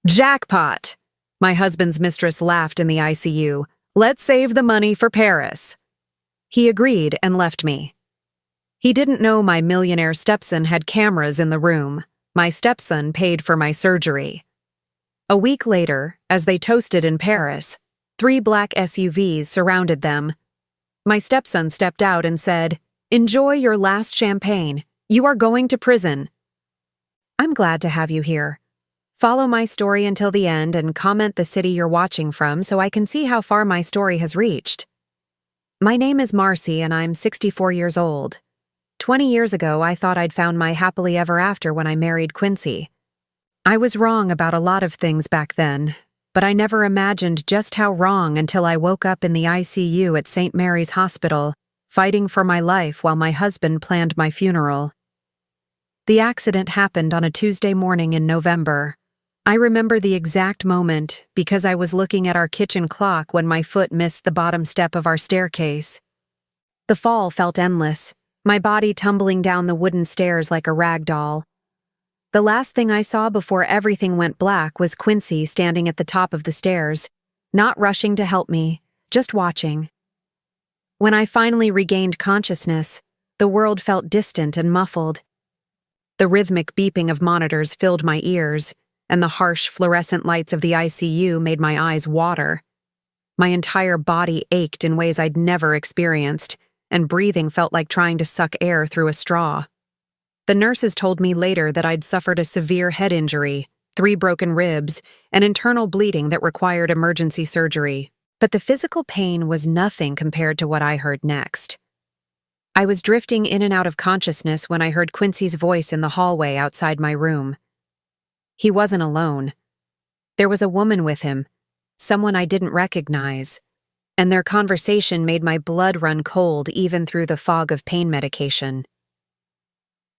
Jackpot! My husband's mistress laughed in the ICU. Let's save the money for Paris. He agreed and left me. He didn't know my millionaire stepson had cameras in the room. My stepson paid for my surgery. A week later, as they toasted in Paris, 3 black SUVs surrounded them. My stepson stepped out and said, "Enjoy your last champagne. You are going to prison." I'm glad to have you here. Follow my story until the end and comment the city you're watching from so I can see how far my story has reached. My name is Marcy and I'm 64 years old. 20 years ago, I thought I'd found my happily ever after when I married Quincy. I was wrong about a lot of things back then, but I never imagined just how wrong until I woke up in the ICU at St. Mary's Hospital, fighting for my life while my husband planned my funeral. The accident happened on a Tuesday morning in November. I remember the exact moment because I was looking at our kitchen clock when my foot missed the bottom step of our staircase. The fall felt endless, my body tumbling down the wooden stairs like a rag doll. The last thing I saw before everything went black was Quincy standing at the top of the stairs, not rushing to help me, just watching. When I finally regained consciousness, the world felt distant and muffled. The rhythmic beeping of monitors filled my ears, and the harsh fluorescent lights of the ICU made my eyes water. My entire body ached in ways I'd never experienced, and breathing felt like trying to suck air through a straw. The nurses told me later that I'd suffered a severe head injury, 3 broken ribs, and internal bleeding that required emergency surgery. But the physical pain was nothing compared to what I heard next. I was drifting in and out of consciousness when I heard Quincy's voice in the hallway outside my room. He wasn't alone. There was a woman with him, someone I didn't recognize, and their conversation made my blood run cold even through the fog of pain medication.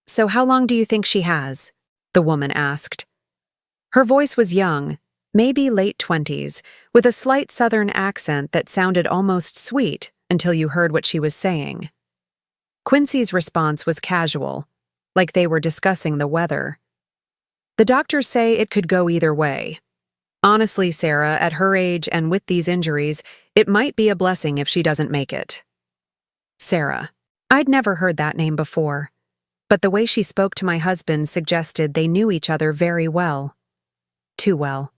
"So how long do you think she has?" the woman asked. Her voice was young, maybe late 20s, with a slight southern accent that sounded almost sweet until you heard what she was saying. Quincy's response was casual, like they were discussing the weather. "The doctors say it could go either way. Honestly, Sarah, at her age and with these injuries, it might be a blessing if she doesn't make it." Sarah. I'd never heard that name before, but the way she spoke to my husband suggested they knew each other very well. Too well.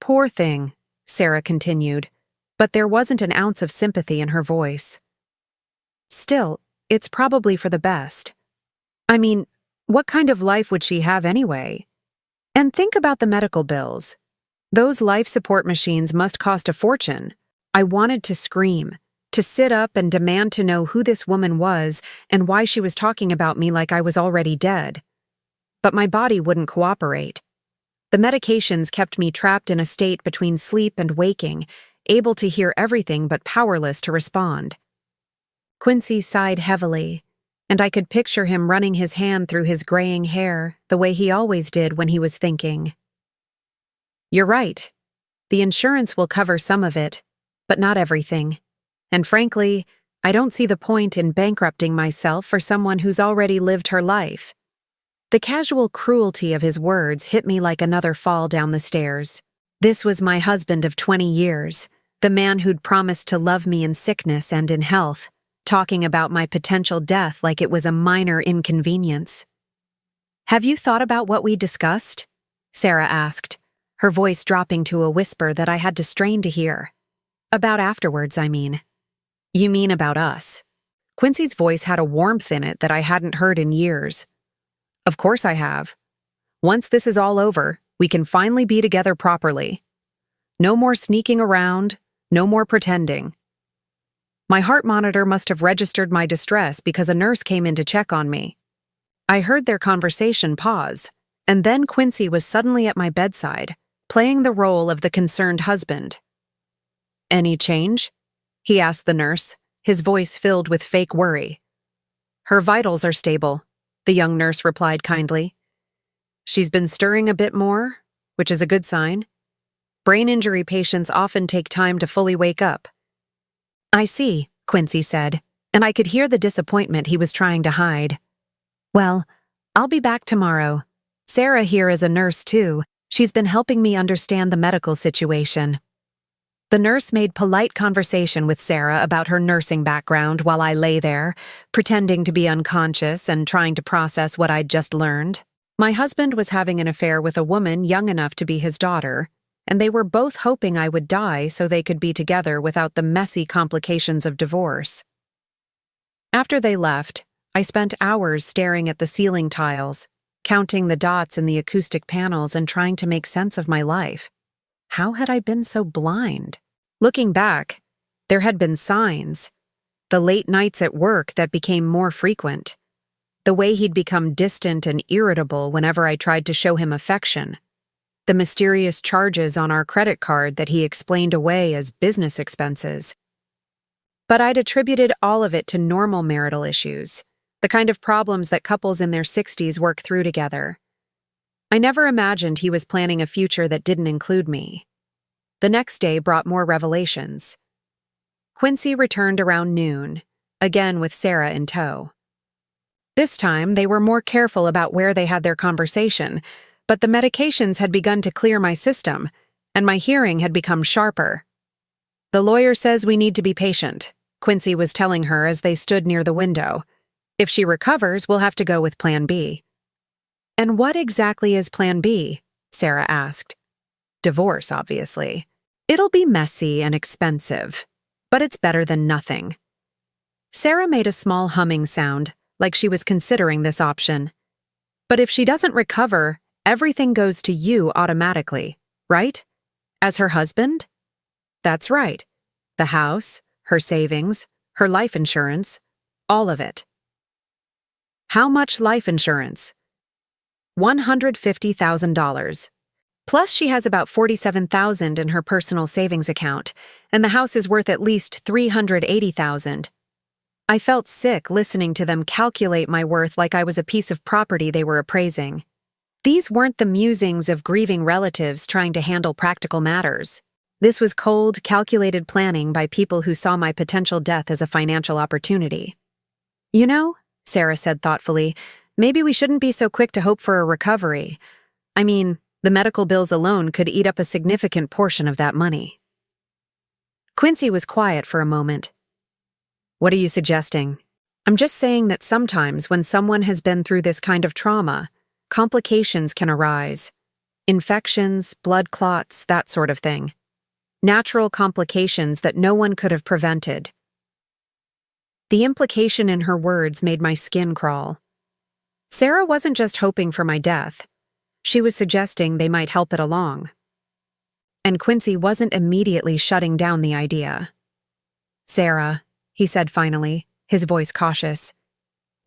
"Poor thing," Sarah continued, but there wasn't an ounce of sympathy in her voice. "Still, it's probably for the best. I mean, what kind of life would she have anyway? And think about the medical bills. Those life support machines must cost a fortune." I wanted to scream, to sit up and demand to know who this woman was and why she was talking about me like I was already dead. But my body wouldn't cooperate. The medications kept me trapped in a state between sleep and waking, able to hear everything but powerless to respond. Quincy sighed heavily, and I could picture him running his hand through his graying hair the way he always did when he was thinking. "You're right. The insurance will cover some of it, but not everything. And frankly, I don't see the point in bankrupting myself for someone who's already lived her life." The casual cruelty of his words hit me like another fall down the stairs. This was my husband of 20 years, the man who'd promised to love me in sickness and in health, talking about my potential death like it was a minor inconvenience. "Have you thought about what we discussed?" Sarah asked, her voice dropping to a whisper that I had to strain to hear. "About afterwards, I mean." "You mean about us?" Quincy's voice had a warmth in it that I hadn't heard in years. "Of course I have. Once this is all over, we can finally be together properly. No more sneaking around, no more pretending." My heart monitor must have registered my distress because a nurse came in to check on me. I heard their conversation pause, and then Quincy was suddenly at my bedside, playing the role of the concerned husband. "Any change?" he asked the nurse, his voice filled with fake worry. "Her vitals are stable," the young nurse replied kindly. "She's been stirring a bit more, which is a good sign. Brain injury patients often take time to fully wake up." "I see," Quincy said, and I could hear the disappointment he was trying to hide. "Well, I'll be back tomorrow. Sarah here is a nurse too, She's been helping me understand the medical situation. The nurse made polite conversation with Sarah about her nursing background while I lay there, pretending to be unconscious and trying to process what I'd just learned. My husband was having an affair with a woman young enough to be his daughter, and they were both hoping I would die so they could be together without the messy complications of divorce. After they left, I spent hours staring at the ceiling tiles, counting the dots in the acoustic panels and trying to make sense of my life. How had I been so blind? Looking back, there had been signs. The late nights at work that became more frequent. The way he'd become distant and irritable whenever I tried to show him affection. The mysterious charges on our credit card that he explained away as business expenses. But I'd attributed all of it to normal marital issues, the kind of problems that couples in their 60s work through together. I never imagined he was planning a future that didn't include me. The next day brought more revelations. Quincy returned around noon, again with Sarah in tow. This time, they were more careful about where they had their conversation, but the medications had begun to clear my system, and my hearing had become sharper. "The lawyer says we need to be patient," Quincy was telling her as they stood near the window. "If she recovers, we'll have to go with Plan B." "And what exactly is Plan B?" Sarah asked. "Divorce, obviously. It'll be messy and expensive, but it's better than nothing." Sarah made a small humming sound, like she was considering this option. "But if she doesn't recover, everything goes to you automatically, right? As her husband?" "That's right. The house, her savings, her life insurance, all of it." "How much life insurance?" $150,000. Plus she has about $47,000 in her personal savings account, and the house is worth at least $380,000. I felt sick listening to them calculate my worth like I was a piece of property they were appraising. These weren't the musings of grieving relatives trying to handle practical matters. This was cold, calculated planning by people who saw my potential death as a financial opportunity. "You know," Sarah said thoughtfully, "maybe we shouldn't be so quick to hope for a recovery. I mean, the medical bills alone could eat up a significant portion of that money." Quincy was quiet for a moment. "What are you suggesting?" "I'm just saying that sometimes when someone has been through this kind of trauma, complications can arise. Infections, blood clots, that sort of thing. Natural complications that no one could have prevented." The implication in her words made my skin crawl. Sarah wasn't just hoping for my death. She was suggesting they might help it along. And Quincy wasn't immediately shutting down the idea. "Sarah," he said finally, his voice cautious,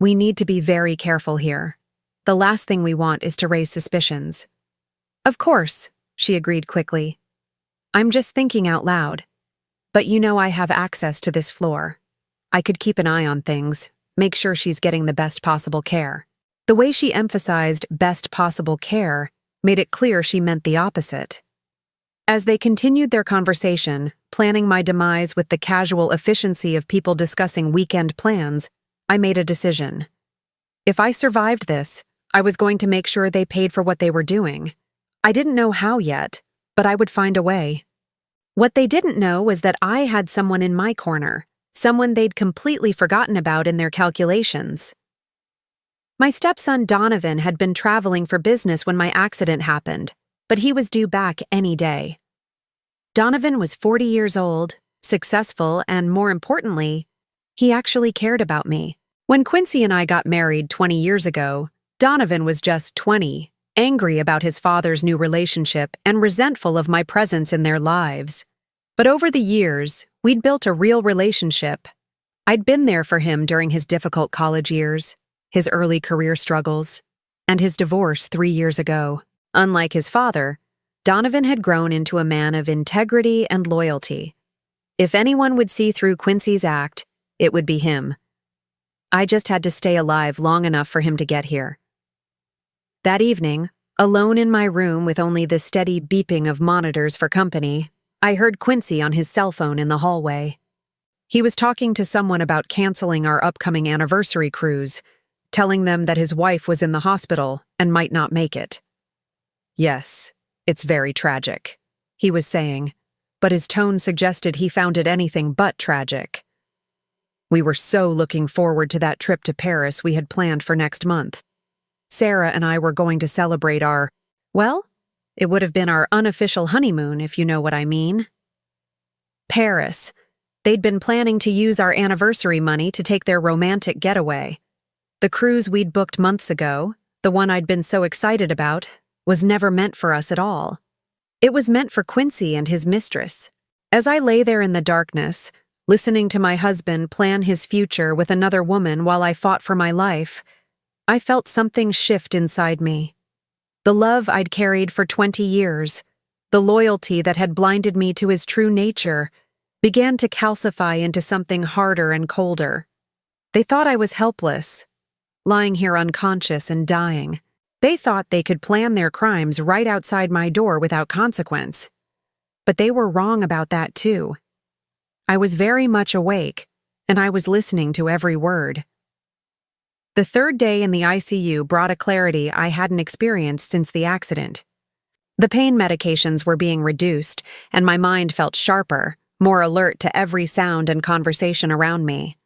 "we need to be very careful here. The last thing we want is to raise suspicions." "Of course," she agreed quickly. "I'm just thinking out loud. But you know I have access to this floor. I could keep an eye on things, make sure she's getting the best possible care." The way she emphasized best possible care made it clear she meant the opposite. As they continued their conversation, planning my demise with the casual efficiency of people discussing weekend plans, I made a decision. If I survived this, I was going to make sure they paid for what they were doing. I didn't know how yet, but I would find a way. What they didn't know was that I had someone in my corner, someone they'd completely forgotten about in their calculations. My stepson Donovan had been traveling for business when my accident happened, but he was due back any day. Donovan was 40 years old, successful, and more importantly, he actually cared about me. When Quincy and I got married 20 years ago, Donovan was just 20, angry about his father's new relationship and resentful of my presence in their lives. But over the years, we'd built a real relationship. I'd been there for him during his difficult college years, his early career struggles, and his divorce 3 years ago. Unlike his father, Donovan had grown into a man of integrity and loyalty. If anyone would see through Quincy's act, it would be him. I just had to stay alive long enough for him to get here. That evening, alone in my room with only the steady beeping of monitors for company, I heard Quincy on his cell phone in the hallway. He was talking to someone about canceling our upcoming anniversary cruise, telling them that his wife was in the hospital and might not make it. Yes, It's very tragic, he was saying, but his tone suggested he found it anything but tragic. We were so looking forward to that trip to Paris we had planned for next month. Sarah and I were going to celebrate well, it would have been our unofficial honeymoon, if you know what I mean. Paris. They'd been planning to use our anniversary money to take their romantic getaway. The cruise we'd booked months ago, the one I'd been so excited about, was never meant for us at all. It was meant for Quincy and his mistress. As I lay there in the darkness, listening to my husband plan his future with another woman while I fought for my life, I felt something shift inside me. The love I'd carried for 20 years, the loyalty that had blinded me to his true nature, began to calcify into something harder and colder. They thought I was helpless, lying here unconscious and dying. They thought they could plan their crimes right outside my door without consequence. But they were wrong about that too. I was very much awake, and I was listening to every word. The third day in the ICU brought a clarity I hadn't experienced since the accident. The pain medications were being reduced, and my mind felt sharper, more alert to every sound and conversation around me.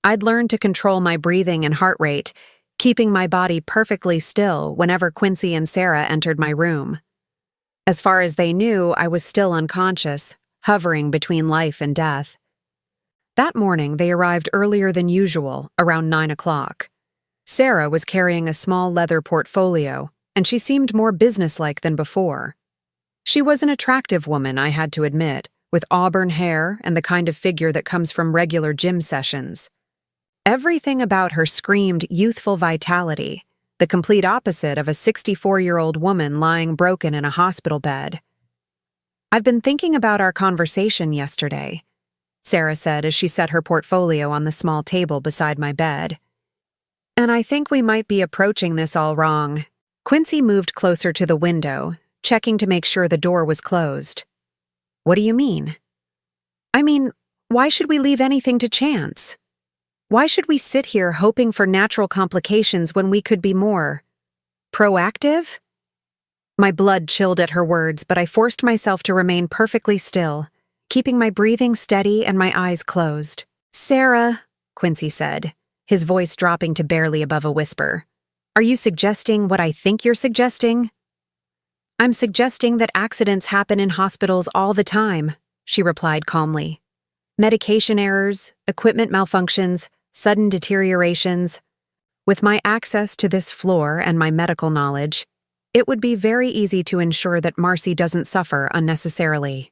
I'd learned to control my breathing and heart rate, keeping my body perfectly still whenever Quincy and Sarah entered my room. As far as they knew, I was still unconscious, hovering between life and death. That morning, they arrived earlier than usual, around 9 o'clock. Sarah was carrying a small leather portfolio, and she seemed more businesslike than before. She was an attractive woman, I had to admit, with auburn hair and the kind of figure that comes from regular gym sessions. Everything about her screamed youthful vitality, the complete opposite of a 64-year-old woman lying broken in a hospital bed. "I've been thinking about our conversation yesterday," Sarah said as she set her portfolio on the small table beside my bed. "And I think we might be approaching this all wrong." Quincy moved closer to the window, checking to make sure the door was closed. "What do you mean?" "I mean, why should we leave anything to chance? Why should we sit here hoping for natural complications when we could be more proactive?" My blood chilled at her words, but I forced myself to remain perfectly still, keeping my breathing steady and my eyes closed. "Sarah," Quincy said, his voice dropping to barely above a whisper, "are you suggesting what I think you're suggesting?" "I'm suggesting that accidents happen in hospitals all the time," she replied calmly. "Medication errors, equipment malfunctions, sudden deteriorations. With my access to this floor and my medical knowledge, it would be very easy to ensure that Marcy doesn't suffer unnecessarily."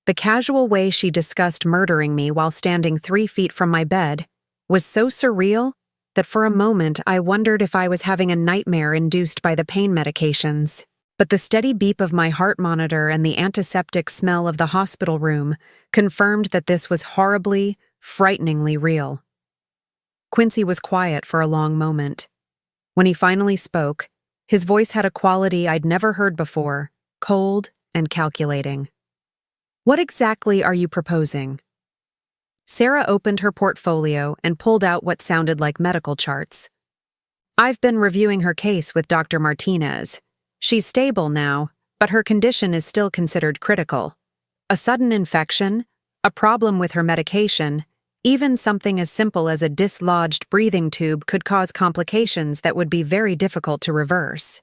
The casual way she discussed murdering me while standing 3 feet from my bed was so surreal that for a moment I wondered if I was having a nightmare induced by the pain medications. But the steady beep of my heart monitor and the antiseptic smell of the hospital room confirmed that this was horribly, frighteningly real. Quincy was quiet for a long moment. When he finally spoke, his voice had a quality I'd never heard before, cold and calculating. "What exactly are you proposing?" Sarah opened her portfolio and pulled out what sounded like medical charts. "I've been reviewing her case with Dr. Martinez. She's stable now, but her condition is still considered critical. A sudden infection, a problem with her medication, even something as simple as a dislodged breathing tube could cause complications that would be very difficult to reverse.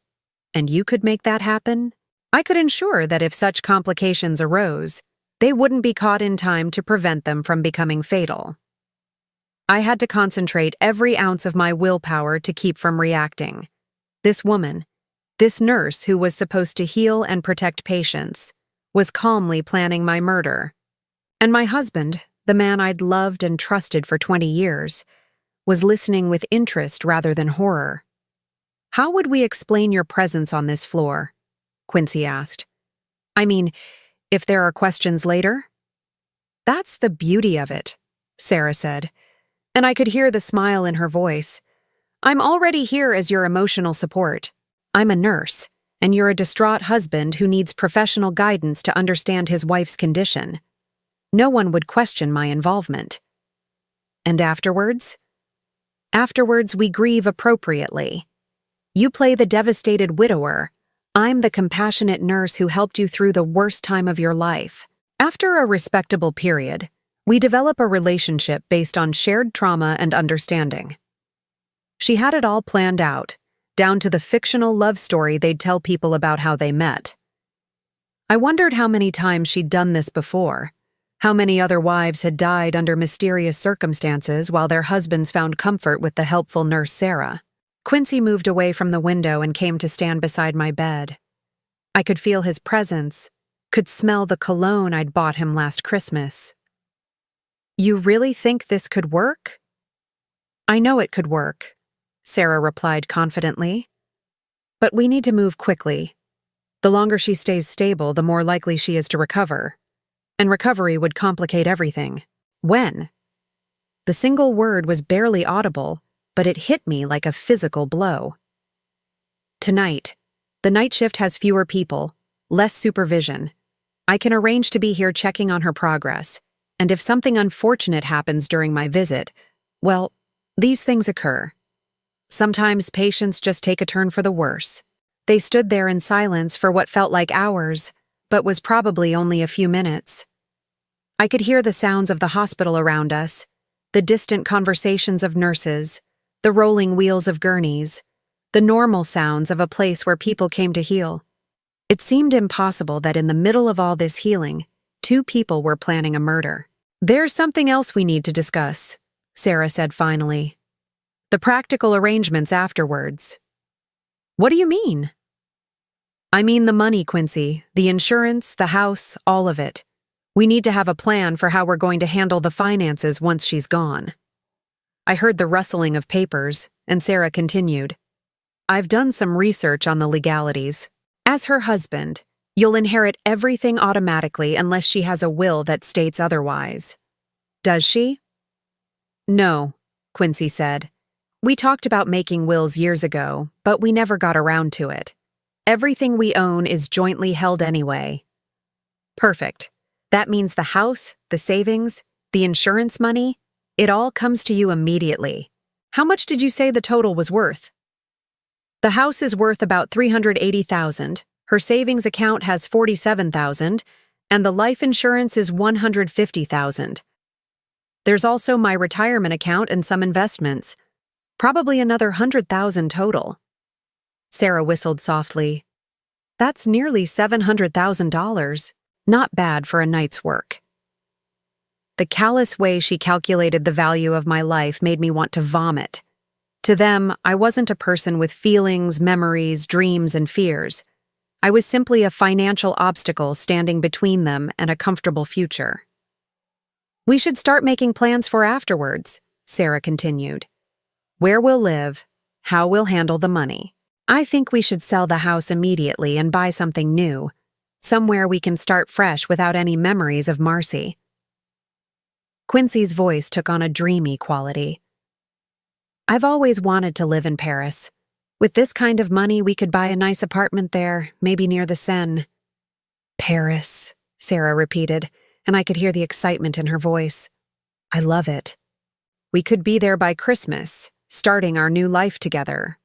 And you could make that happen? I could ensure that if such complications arose, they wouldn't be caught in time to prevent them from becoming fatal." I had to concentrate every ounce of my willpower to keep from reacting. This woman, this nurse who was supposed to heal and protect patients, was calmly planning my murder. And my husband, the man I'd loved and trusted for 20 years, was listening with interest rather than horror. "How would we explain your presence on this floor?" Quincy asked. "I mean, if there are questions later?" "That's the beauty of it," Sarah said, and I could hear the smile in her voice. "I'm already here as your emotional support. I'm a nurse, and you're a distraught husband who needs professional guidance to understand his wife's condition. No one would question my involvement." "And afterwards?" "Afterwards, we grieve appropriately. You play the devastated widower, I'm the compassionate nurse who helped you through the worst time of your life. After a respectable period, we develop a relationship based on shared trauma and understanding. She had it all planned out, down to the fictional love story they'd tell people about how they met. I wondered how many times she'd done this before, how many other wives had died under mysterious circumstances while their husbands found comfort with the helpful nurse Sarah. Quincy moved away from the window and came to stand beside my bed. I could feel his presence, could smell the cologne I'd bought him last Christmas. You really think this could work? I know it could work, Sarah replied confidently. But we need to move quickly. The longer she stays stable, the more likely she is to recover. And recovery would complicate everything. When? The single word was barely audible, but it hit me like a physical blow. Tonight. The night shift has fewer people, less supervision. I can arrange to be here checking on her progress, and if something unfortunate happens during my visit, well, these things occur. Sometimes patients just take a turn for the worse. They stood there in silence for what felt like hours, but was probably only a few minutes. I could hear the sounds of the hospital around us, the distant conversations of nurses, the rolling wheels of gurneys, the normal sounds of a place where people came to heal. It seemed impossible that in the middle of all this healing, two people were planning a murder. There's something else we need to discuss, Sarah said finally. The practical arrangements afterwards. What do you mean? I mean the money, Quincy, the insurance, the house, all of it. We need to have a plan for how we're going to handle the finances once she's gone. I heard the rustling of papers, and Sarah continued. I've done some research on the legalities. As her husband, you'll inherit everything automatically unless she has a will that states otherwise. Does she? No, Quincy said. We talked about making wills years ago, but we never got around to it. Everything we own is jointly held anyway. Perfect. That means the house, the savings, the insurance money, it all comes to you immediately. How much did you say the total was worth? The house is worth about $380,000, her savings account has $47,000, and the life insurance is $150,000. There's also my retirement account and some investments. Probably another $100,000 total. Sarah whistled softly. That's nearly $700,000. Not bad for a night's work. The callous way she calculated the value of my life made me want to vomit. To them, I wasn't a person with feelings, memories, dreams, and fears. I was simply a financial obstacle standing between them and a comfortable future. We should start making plans for afterwards, Sarah continued. Where we'll live, how we'll handle the money. I think we should sell the house immediately and buy something new, somewhere we can start fresh without any memories of Marcy. Quincy's voice took on a dreamy quality. I've always wanted to live in Paris. With this kind of money, we could buy a nice apartment there, maybe near the Seine. Paris, Sarah repeated, and I could hear the excitement in her voice. I love it. We could be there by Christmas, starting our new life together.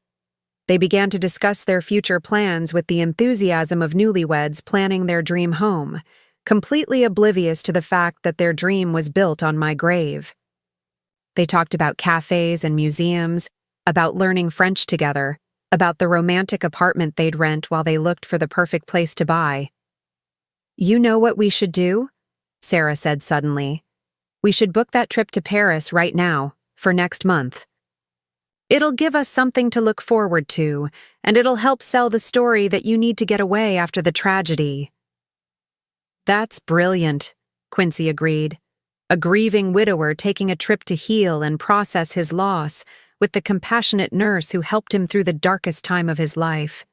They began to discuss their future plans with the enthusiasm of newlyweds planning their dream home, completely oblivious to the fact that their dream was built on my grave. They talked about cafes and museums, about learning French together, about the romantic apartment they'd rent while they looked for the perfect place to buy. You know what we should do? Sarah said suddenly. We should book that trip to Paris right now, for next month. It'll give us something to look forward to, and it'll help sell the story that you need to get away after the tragedy. That's brilliant, Quincy agreed. A grieving widower taking a trip to heal and process his loss with the compassionate nurse who helped him through the darkest time of his life.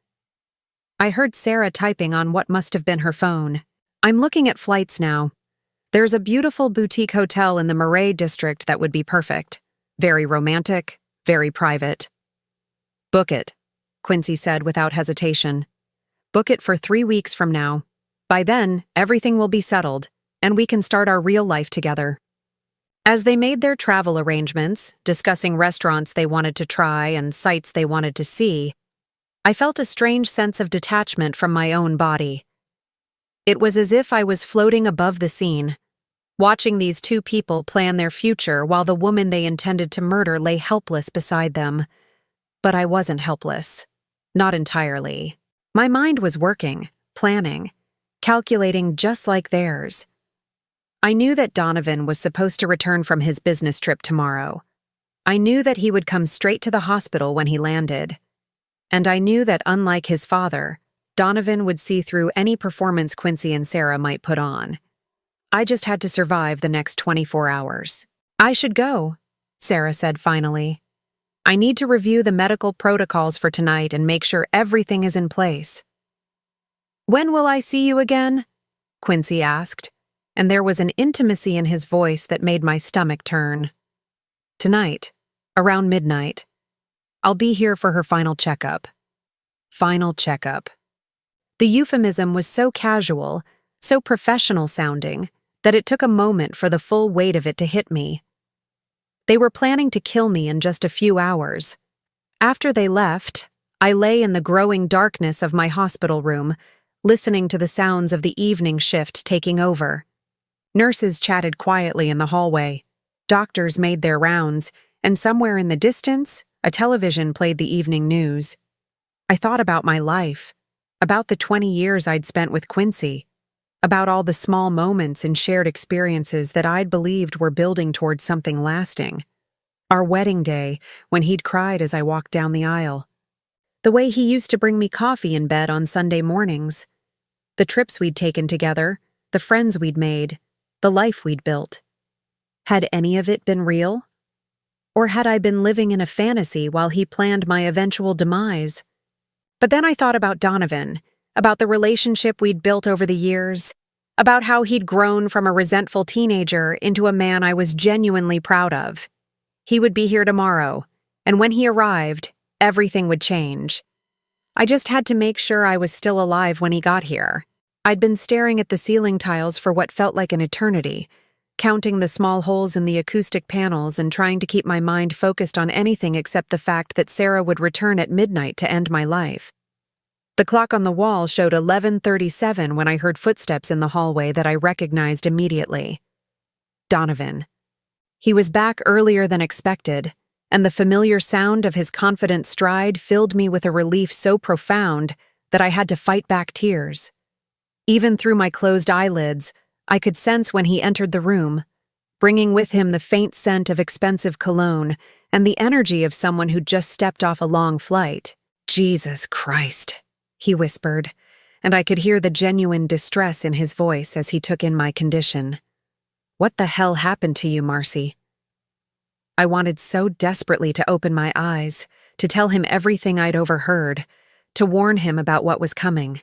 I heard Sarah typing on what must have been her phone. I'm looking at flights now. There's a beautiful boutique hotel in the Marais district that would be perfect. Very romantic, very private. Book it, Quincy said without hesitation. Book it for 3 weeks from now. By then, everything will be settled, and we can start our real life together. As they made their travel arrangements, discussing restaurants they wanted to try and sights they wanted to see, I felt a strange sense of detachment from my own body. It was as if I was floating above the scene, watching these two people plan their future while the woman they intended to murder lay helpless beside them. But I wasn't helpless. Not entirely. My mind was working, planning, calculating just like theirs. I knew that Donovan was supposed to return from his business trip tomorrow. I knew that he would come straight to the hospital when he landed. And I knew that unlike his father, Donovan would see through any performance Quincy and Sarah might put on. I just had to survive the next 24 hours. I should go, Sarah said finally. I need to review the medical protocols for tonight and make sure everything is in place. When will I see you again? Quincy asked, and there was an intimacy in his voice that made my stomach turn. Tonight, around midnight. I'll be here for her final checkup. Final checkup. The euphemism was so casual, so professional sounding, that it took a moment for the full weight of it to hit me. They were planning to kill me in just a few hours. After they left, I lay in the growing darkness of my hospital room, listening to the sounds of the evening shift taking over. Nurses chatted quietly in the hallway. Doctors made their rounds, and somewhere in the distance, a television played the evening news. I thought about my life, about the 20 years I'd spent with Quincy, about all the small moments and shared experiences that I'd believed were building towards something lasting. Our wedding day, when he'd cried as I walked down the aisle. The way he used to bring me coffee in bed on Sunday mornings. The trips we'd taken together, the friends we'd made, the life we'd built. Had any of it been real? Or had I been living in a fantasy while he planned my eventual demise? But then I thought about Donovan, about the relationship we'd built over the years, about how he'd grown from a resentful teenager into a man I was genuinely proud of. He would be here tomorrow, and when he arrived, everything would change. I just had to make sure I was still alive when he got here. I'd been staring at the ceiling tiles for what felt like an eternity, counting the small holes in the acoustic panels and trying to keep my mind focused on anything except the fact that Sarah would return at midnight to end my life. The clock on the wall showed 11:37 when I heard footsteps in the hallway that I recognized immediately. Donovan. He was back earlier than expected, and the familiar sound of his confident stride filled me with a relief so profound that I had to fight back tears. Even through my closed eyelids, I could sense when he entered the room, bringing with him the faint scent of expensive cologne and the energy of someone who'd just stepped off a long flight. Jesus Christ, he whispered, and I could hear the genuine distress in his voice as he took in my condition. What the hell happened to you, Marcy? I wanted so desperately to open my eyes, to tell him everything I'd overheard, to warn him about what was coming.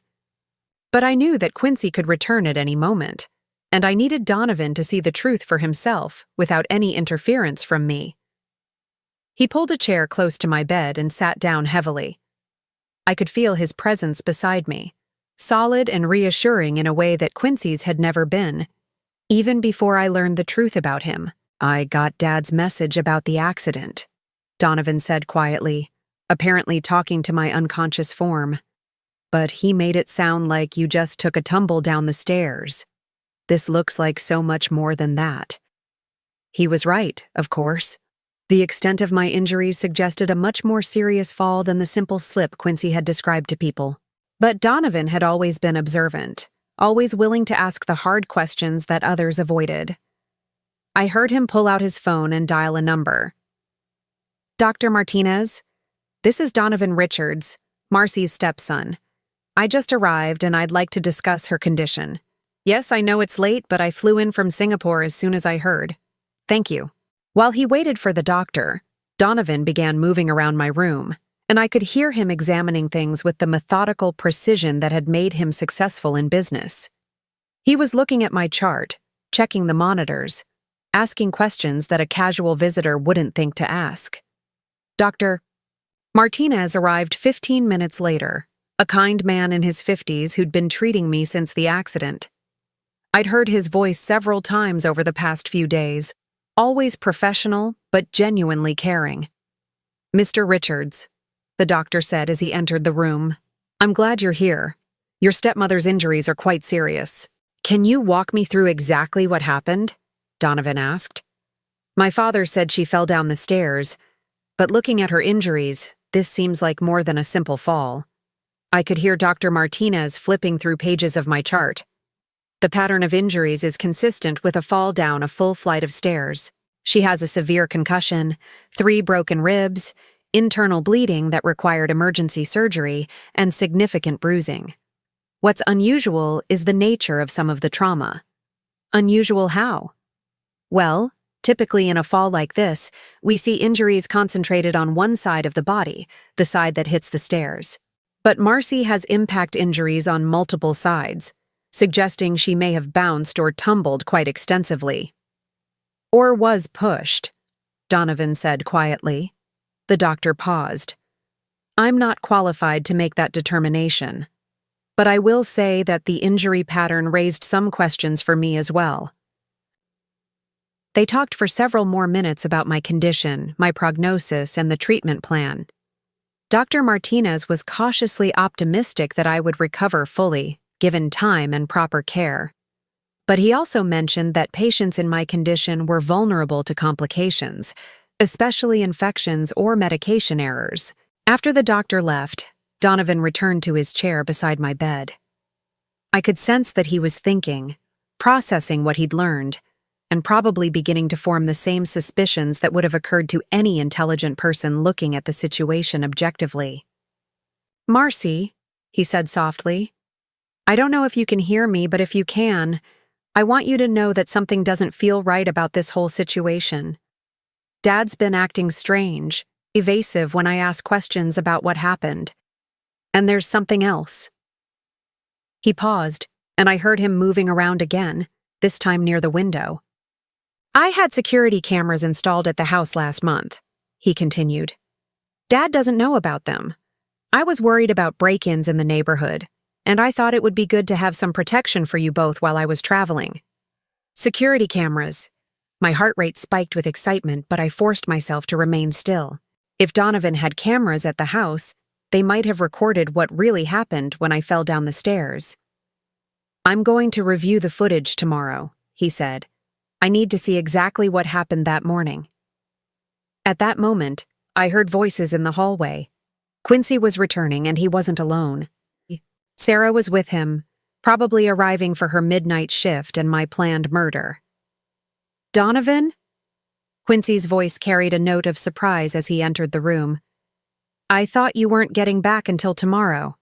But I knew that Quincy could return at any moment, and I needed Donovan to see the truth for himself without any interference from me. He pulled a chair close to my bed and sat down heavily. I could feel his presence beside me, solid and reassuring in a way that Quincy's had never been. Even before I learned the truth about him, I got Dad's message about the accident, Donovan said quietly, apparently talking to my unconscious form. But he made it sound like you just took a tumble down the stairs. This looks like so much more than that. He was right, of course. The extent of my injuries suggested a much more serious fall than the simple slip Quincy had described to people. But Donovan had always been observant, always willing to ask the hard questions that others avoided. I heard him pull out his phone and dial a number. Dr. Martinez, this is Donovan Richards, Marcy's stepson. I just arrived and I'd like to discuss her condition. Yes, I know it's late, but I flew in from Singapore as soon as I heard. Thank you. While he waited for the doctor, Donovan began moving around my room, and I could hear him examining things with the methodical precision that had made him successful in business. He was looking at my chart, checking the monitors, asking questions that a casual visitor wouldn't think to ask. Dr. Martinez arrived 15 minutes later, a kind man in his 50s who'd been treating me since the accident. I'd heard his voice several times over the past few days, always professional but genuinely caring. Mr. Richards, the doctor said as he entered the room. "I'm glad you're here. Your stepmother's injuries are quite serious." "Can you walk me through exactly what happened?" Donovan asked. "My father said she fell down the stairs, but looking at her injuries, this seems like more than a simple fall." I could hear Dr. Martinez flipping through pages of my chart. "The pattern of injuries is consistent with a fall down a full flight of stairs. She has a severe concussion, 3 broken ribs, internal bleeding that required emergency surgery, and significant bruising. What's unusual is the nature of some of the trauma." "Unusual how?" "Well, typically in a fall like this, we see injuries concentrated on one side of the body, the side that hits the stairs. But Marcy has impact injuries on multiple sides, suggesting she may have bounced or tumbled quite extensively." "Or was pushed," Donovan said quietly. The doctor paused. "I'm not qualified to make that determination, but I will say that the injury pattern raised some questions for me as well." They talked for several more minutes about my condition, my prognosis, and the treatment plan. Dr. Martinez was cautiously optimistic that I would recover fully, given time and proper care. But he also mentioned that patients in my condition were vulnerable to complications, especially infections or medication errors. After the doctor left, Donovan returned to his chair beside my bed. I could sense that he was thinking, processing what he'd learned, and probably beginning to form the same suspicions that would have occurred to any intelligent person looking at the situation objectively. "Marcy," he said softly, "I don't know if you can hear me, but if you can, I want you to know that something doesn't feel right about this whole situation. Dad's been acting strange, evasive when I ask questions about what happened. And there's something else." He paused, and I heard him moving around again, this time near the window. "I had security cameras installed at the house last month," he continued. "Dad doesn't know about them. I was worried about break-ins in the neighborhood, and I thought it would be good to have some protection for you both while I was traveling." Security cameras. My heart rate spiked with excitement, but I forced myself to remain still. If Donovan had cameras at the house, they might have recorded what really happened when I fell down the stairs. "I'm going to review the footage tomorrow," he said. "I need to see exactly what happened that morning." At that moment, I heard voices in the hallway. Quincy was returning, and he wasn't alone. Sarah was with him, probably arriving for her midnight shift and my planned murder. "Donovan?" Quincy's voice carried a note of surprise as he entered the room. "I thought you weren't getting back until tomorrow."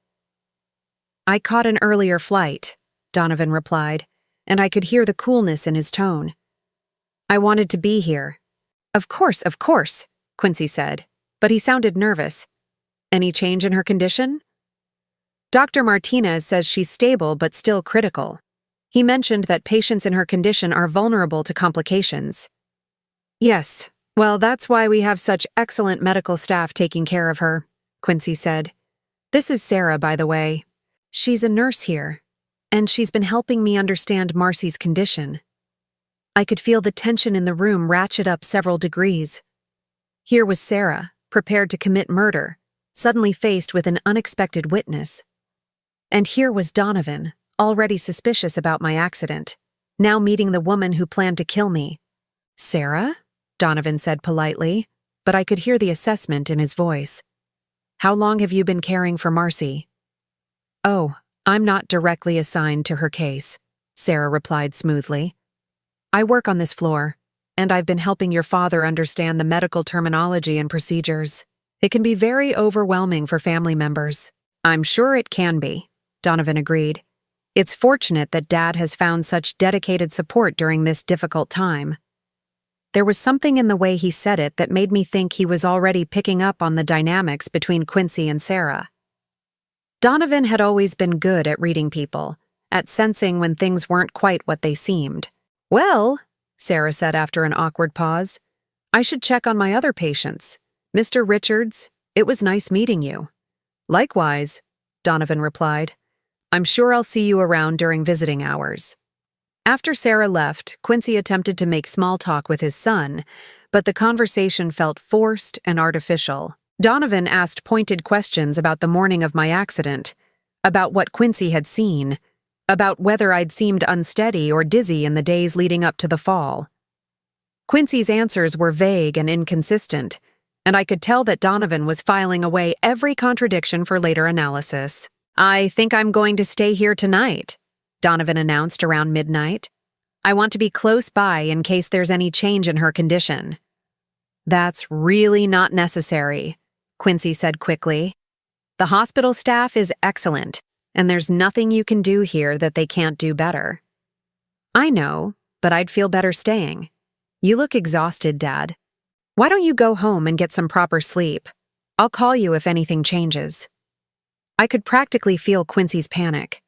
"I caught an earlier flight," Donovan replied, and I could hear the coolness in his tone. "I wanted to be here." Of course," Quincy said, but he sounded nervous. "Any change in her condition?" "Dr. Martinez says she's stable but still critical. He mentioned that patients in her condition are vulnerable to complications." "Yes, well, that's why we have such excellent medical staff taking care of her," Quincy said. "This is Sarah, by the way. She's a nurse here, and she's been helping me understand Marcy's condition." I could feel the tension in the room ratchet up several degrees. Here was Sarah, prepared to commit murder, suddenly faced with an unexpected witness. And here was Donovan, already suspicious about my accident, now meeting the woman who planned to kill me. "Sarah?" Donovan said politely, but I could hear the assessment in his voice. "How long have you been caring for Marcy?" "Oh, I'm not directly assigned to her case," Sarah replied smoothly. "I work on this floor, and I've been helping your father understand the medical terminology and procedures. It can be very overwhelming for family members." "I'm sure it can be," Donovan agreed. "It's fortunate that Dad has found such dedicated support during this difficult time." There was something in the way he said it that made me think he was already picking up on the dynamics between Quincy and Sarah. Donovan had always been good at reading people, at sensing when things weren't quite what they seemed. "Well," Sarah said after an awkward pause, "I should check on my other patients. Mr. Richards, it was nice meeting you." "Likewise," Donovan replied. "I'm sure I'll see you around during visiting hours." After Sarah left, Quincy attempted to make small talk with his son, but the conversation felt forced and artificial. Donovan asked pointed questions about the morning of my accident, about what Quincy had seen, about whether I'd seemed unsteady or dizzy in the days leading up to the fall. Quincy's answers were vague and inconsistent, and I could tell that Donovan was filing away every contradiction for later analysis. "I think I'm going to stay here tonight," Donovan announced around midnight. "I want to be close by in case there's any change in her condition." "That's really not necessary," Quincy said quickly. "The hospital staff is excellent, and there's nothing you can do here that they can't do better." "I know, but I'd feel better staying. You look exhausted, Dad. Why don't you go home and get some proper sleep? I'll call you if anything changes." I could practically feel Quincy's panic.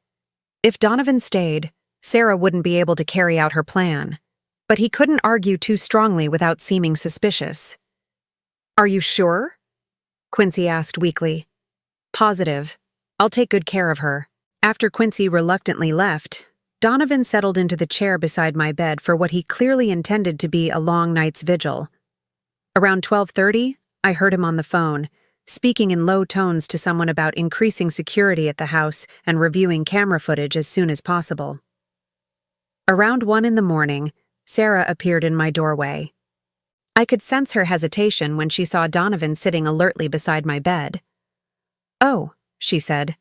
If Donovan stayed, Sarah wouldn't be able to carry out her plan, but he couldn't argue too strongly without seeming suspicious. "Are you sure?" Quincy asked weakly. "Positive. I'll take good care of her." After Quincy reluctantly left, Donovan settled into the chair beside my bed for what he clearly intended to be a long night's vigil. Around 12:30, I heard him on the phone, speaking in low tones to someone about increasing security at the house and reviewing camera footage as soon as possible. Around 1 in the morning, Sarah appeared in my doorway. I could sense her hesitation when she saw Donovan sitting alertly beside my bed. "Oh," she said.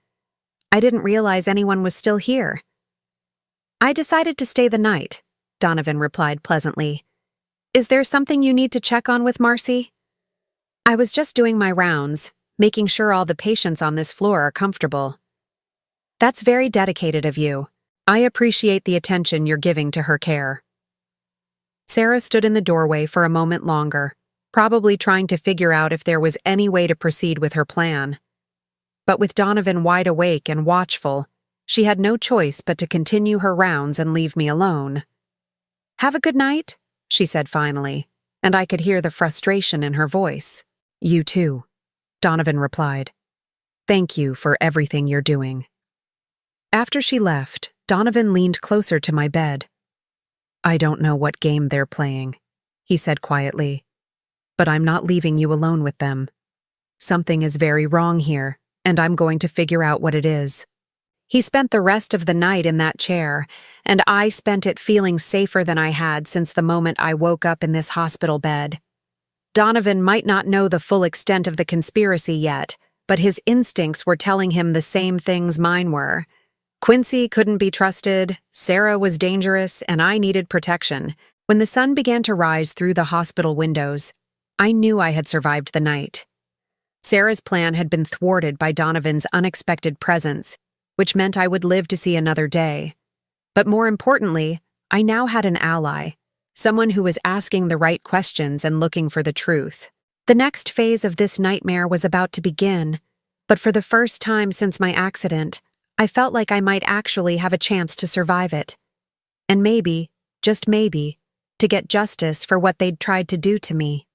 "I didn't realize anyone was still here." "I decided to stay the night," Donovan replied pleasantly. "Is there something you need to check on with Marcy?" "I was just doing my rounds, making sure all the patients on this floor are comfortable." "That's very dedicated of you. I appreciate the attention you're giving to her care." Sarah stood in the doorway for a moment longer, probably trying to figure out if there was any way to proceed with her plan. But with Donovan wide awake and watchful, she had no choice but to continue her rounds and leave me alone. "Have a good night," she said finally, and I could hear the frustration in her voice. "You too," Donovan replied. "Thank you for everything you're doing." After she left, Donovan leaned closer to my bed. "I don't know what game they're playing," he said quietly, "but I'm not leaving you alone with them. Something is very wrong here, and I'm going to figure out what it is." He spent the rest of the night in that chair, and I spent it feeling safer than I had since the moment I woke up in this hospital bed. Donovan might not know the full extent of the conspiracy yet, but his instincts were telling him the same things mine were. Quincy couldn't be trusted, Sarah was dangerous, and I needed protection. When the sun began to rise through the hospital windows, I knew I had survived the night. Sarah's plan had been thwarted by Donovan's unexpected presence, which meant I would live to see another day. But more importantly, I now had an ally, someone who was asking the right questions and looking for the truth. The next phase of this nightmare was about to begin, but for the first time since my accident, I felt like I might actually have a chance to survive it. And maybe, just maybe, to get justice for what they'd tried to do to me.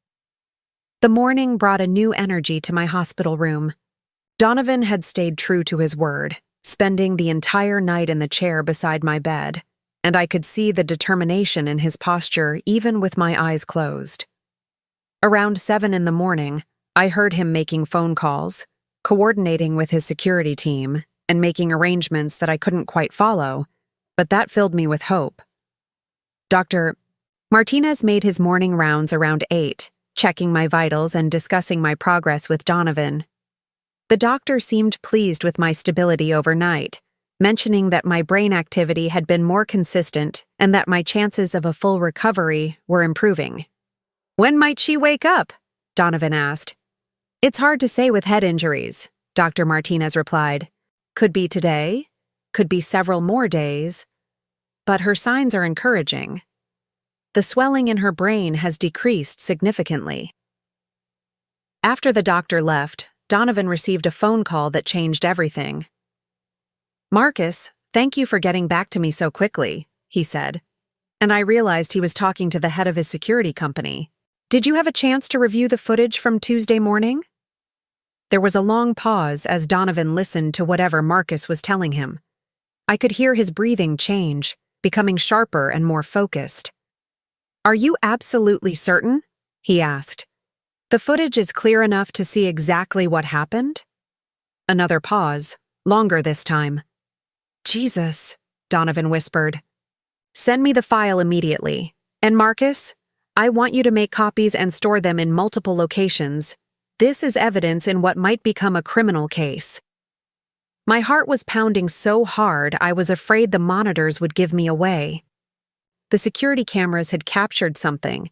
The morning brought a new energy to my hospital room. Donovan had stayed true to his word, spending the entire night in the chair beside my bed, and I could see the determination in his posture even with my eyes closed. Around 7 in the morning, I heard him making phone calls, coordinating with his security team, and making arrangements that I couldn't quite follow, but that filled me with hope. Dr. Martinez made his morning rounds around 8, checking my vitals and discussing my progress with Donovan. The doctor seemed pleased with my stability overnight, mentioning that my brain activity had been more consistent and that my chances of a full recovery were improving. "When might she wake up?" Donovan asked. "It's hard to say with head injuries," Dr. Martinez replied. "Could be today, could be several more days, but her signs are encouraging. The swelling in her brain has decreased significantly." After the doctor left, Donovan received a phone call that changed everything. "Marcus, thank you for getting back to me so quickly," he said, and I realized he was talking to the head of his security company. "Did you have a chance to review the footage from Tuesday morning?" There was a long pause as Donovan listened to whatever Marcus was telling him. I could hear his breathing change, becoming sharper and more focused. "Are you absolutely certain?" he asked. The footage is clear enough to see exactly what happened? Another pause, longer this time. Jesus, Donovan whispered. Send me the file immediately. And Marcus, I want you to make copies and store them in multiple locations. This is evidence in what might become a criminal case. My heart was pounding so hard I was afraid the monitors would give me away. The security cameras had captured something,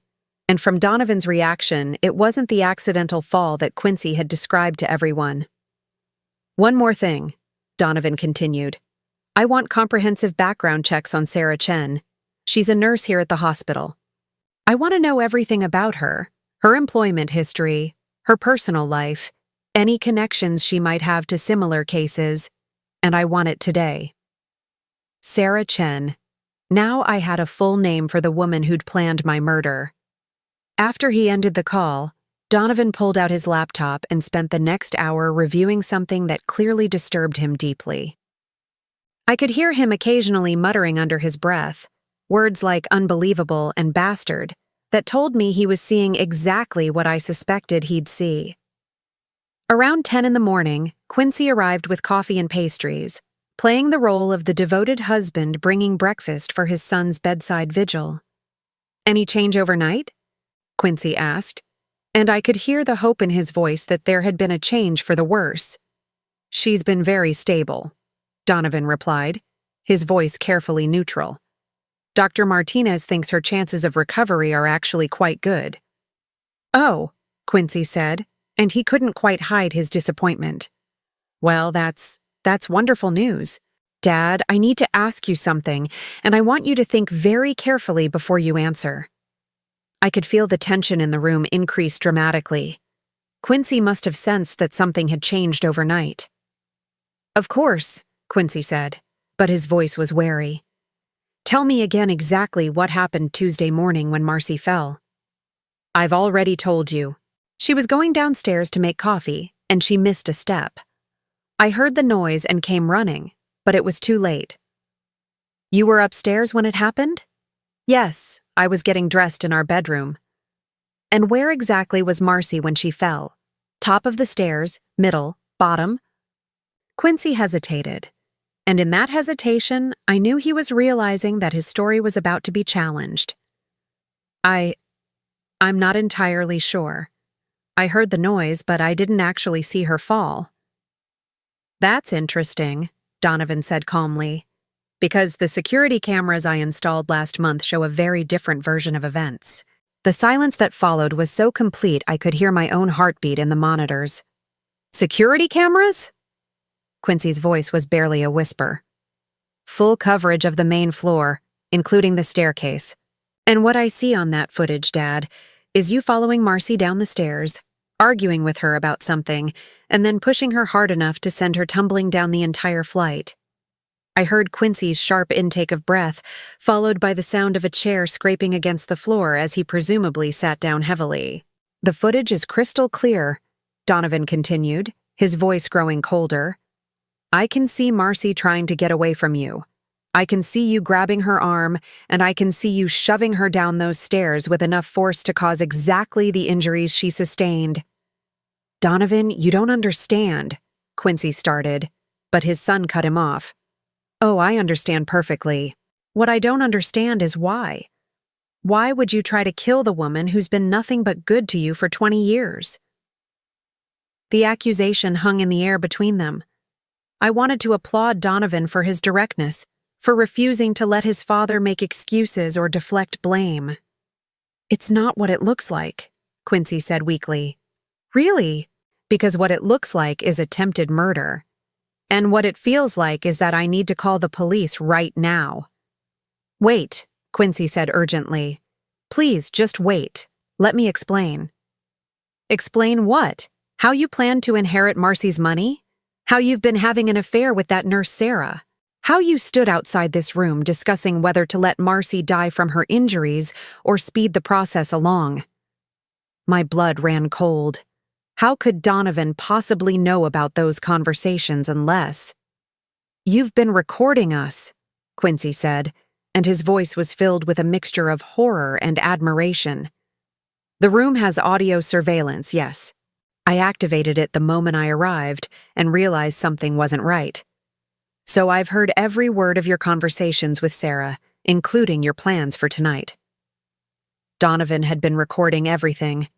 and from Donovan's reaction, it wasn't the accidental fall that Quincy had described to everyone. One more thing, Donovan continued. I want comprehensive background checks on Sarah Chen. She's a nurse here at the hospital. I want to know everything about her employment history, her personal life, any connections she might have to similar cases, and I want it today. Sarah Chen. Now I had a full name for the woman who'd planned my murder. After he ended the call, Donovan pulled out his laptop and spent the next hour reviewing something that clearly disturbed him deeply. I could hear him occasionally muttering under his breath, words like unbelievable and bastard, that told me he was seeing exactly what I suspected he'd see. Around 10 in the morning, Quincy arrived with coffee and pastries, playing the role of the devoted husband bringing breakfast for his son's bedside vigil. Any change overnight? Quincy asked, and I could hear the hope in his voice that there had been a change for the worse. She's been very stable, Donovan replied, his voice carefully neutral. Dr. Martinez thinks her chances of recovery are actually quite good. Oh, Quincy said, and he couldn't quite hide his disappointment. Well, that's wonderful news. Dad, I need to ask you something, and I want you to think very carefully before you answer. I could feel the tension in the room increase dramatically. Quincy must have sensed that something had changed overnight. Of course, Quincy said, but his voice was wary. Tell me again exactly what happened Tuesday morning when Marcy fell. I've already told you. She was going downstairs to make coffee, and she missed a step. I heard the noise and came running, but it was too late. You were upstairs when it happened? Yes, I was getting dressed in our bedroom. And where exactly was Marcy when she fell? Top of the stairs, middle, bottom? Quincy hesitated, and in that hesitation, I knew he was realizing that his story was about to be challenged. I'm not entirely sure. I heard the noise, but I didn't actually see her fall. That's interesting, Donovan said calmly, because the security cameras I installed last month show a very different version of events. The silence that followed was so complete I could hear my own heartbeat in the monitors. Security cameras? Quincy's voice was barely a whisper. Full coverage of the main floor, including the staircase. And what I see on that footage, Dad, is you following Marcy down the stairs, arguing with her about something, and then pushing her hard enough to send her tumbling down the entire flight. I heard Quincy's sharp intake of breath, followed by the sound of a chair scraping against the floor as he presumably sat down heavily. The footage is crystal clear, Donovan continued, his voice growing colder. I can see Marcy trying to get away from you. I can see you grabbing her arm, and I can see you shoving her down those stairs with enough force to cause exactly the injuries she sustained. Donovan, you don't understand, Quincy started, but his son cut him off. Oh, I understand perfectly. What I don't understand is why. Why would you try to kill the woman who's been nothing but good to you for 20 years? The accusation hung in the air between them. I wanted to applaud Donovan for his directness, for refusing to let his father make excuses or deflect blame. It's not what it looks like, Quincy said weakly. Really? Because what it looks like is attempted murder. And what it feels like is that I need to call the police right now. Wait, Quincy said urgently. Please, just wait. Let me explain. Explain what? How you plan to inherit Marcy's money? How you've been having an affair with that nurse Sarah? How you stood outside this room discussing whether to let Marcy die from her injuries or speed the process along? My blood ran cold. How could Donovan possibly know about those conversations unless— You've been recording us, Quincy said, and his voice was filled with a mixture of horror and admiration. The room has audio surveillance, yes. I activated it the moment I arrived and realized something wasn't right. So I've heard every word of your conversations with Sarah, including your plans for tonight. Donovan had been recording everything.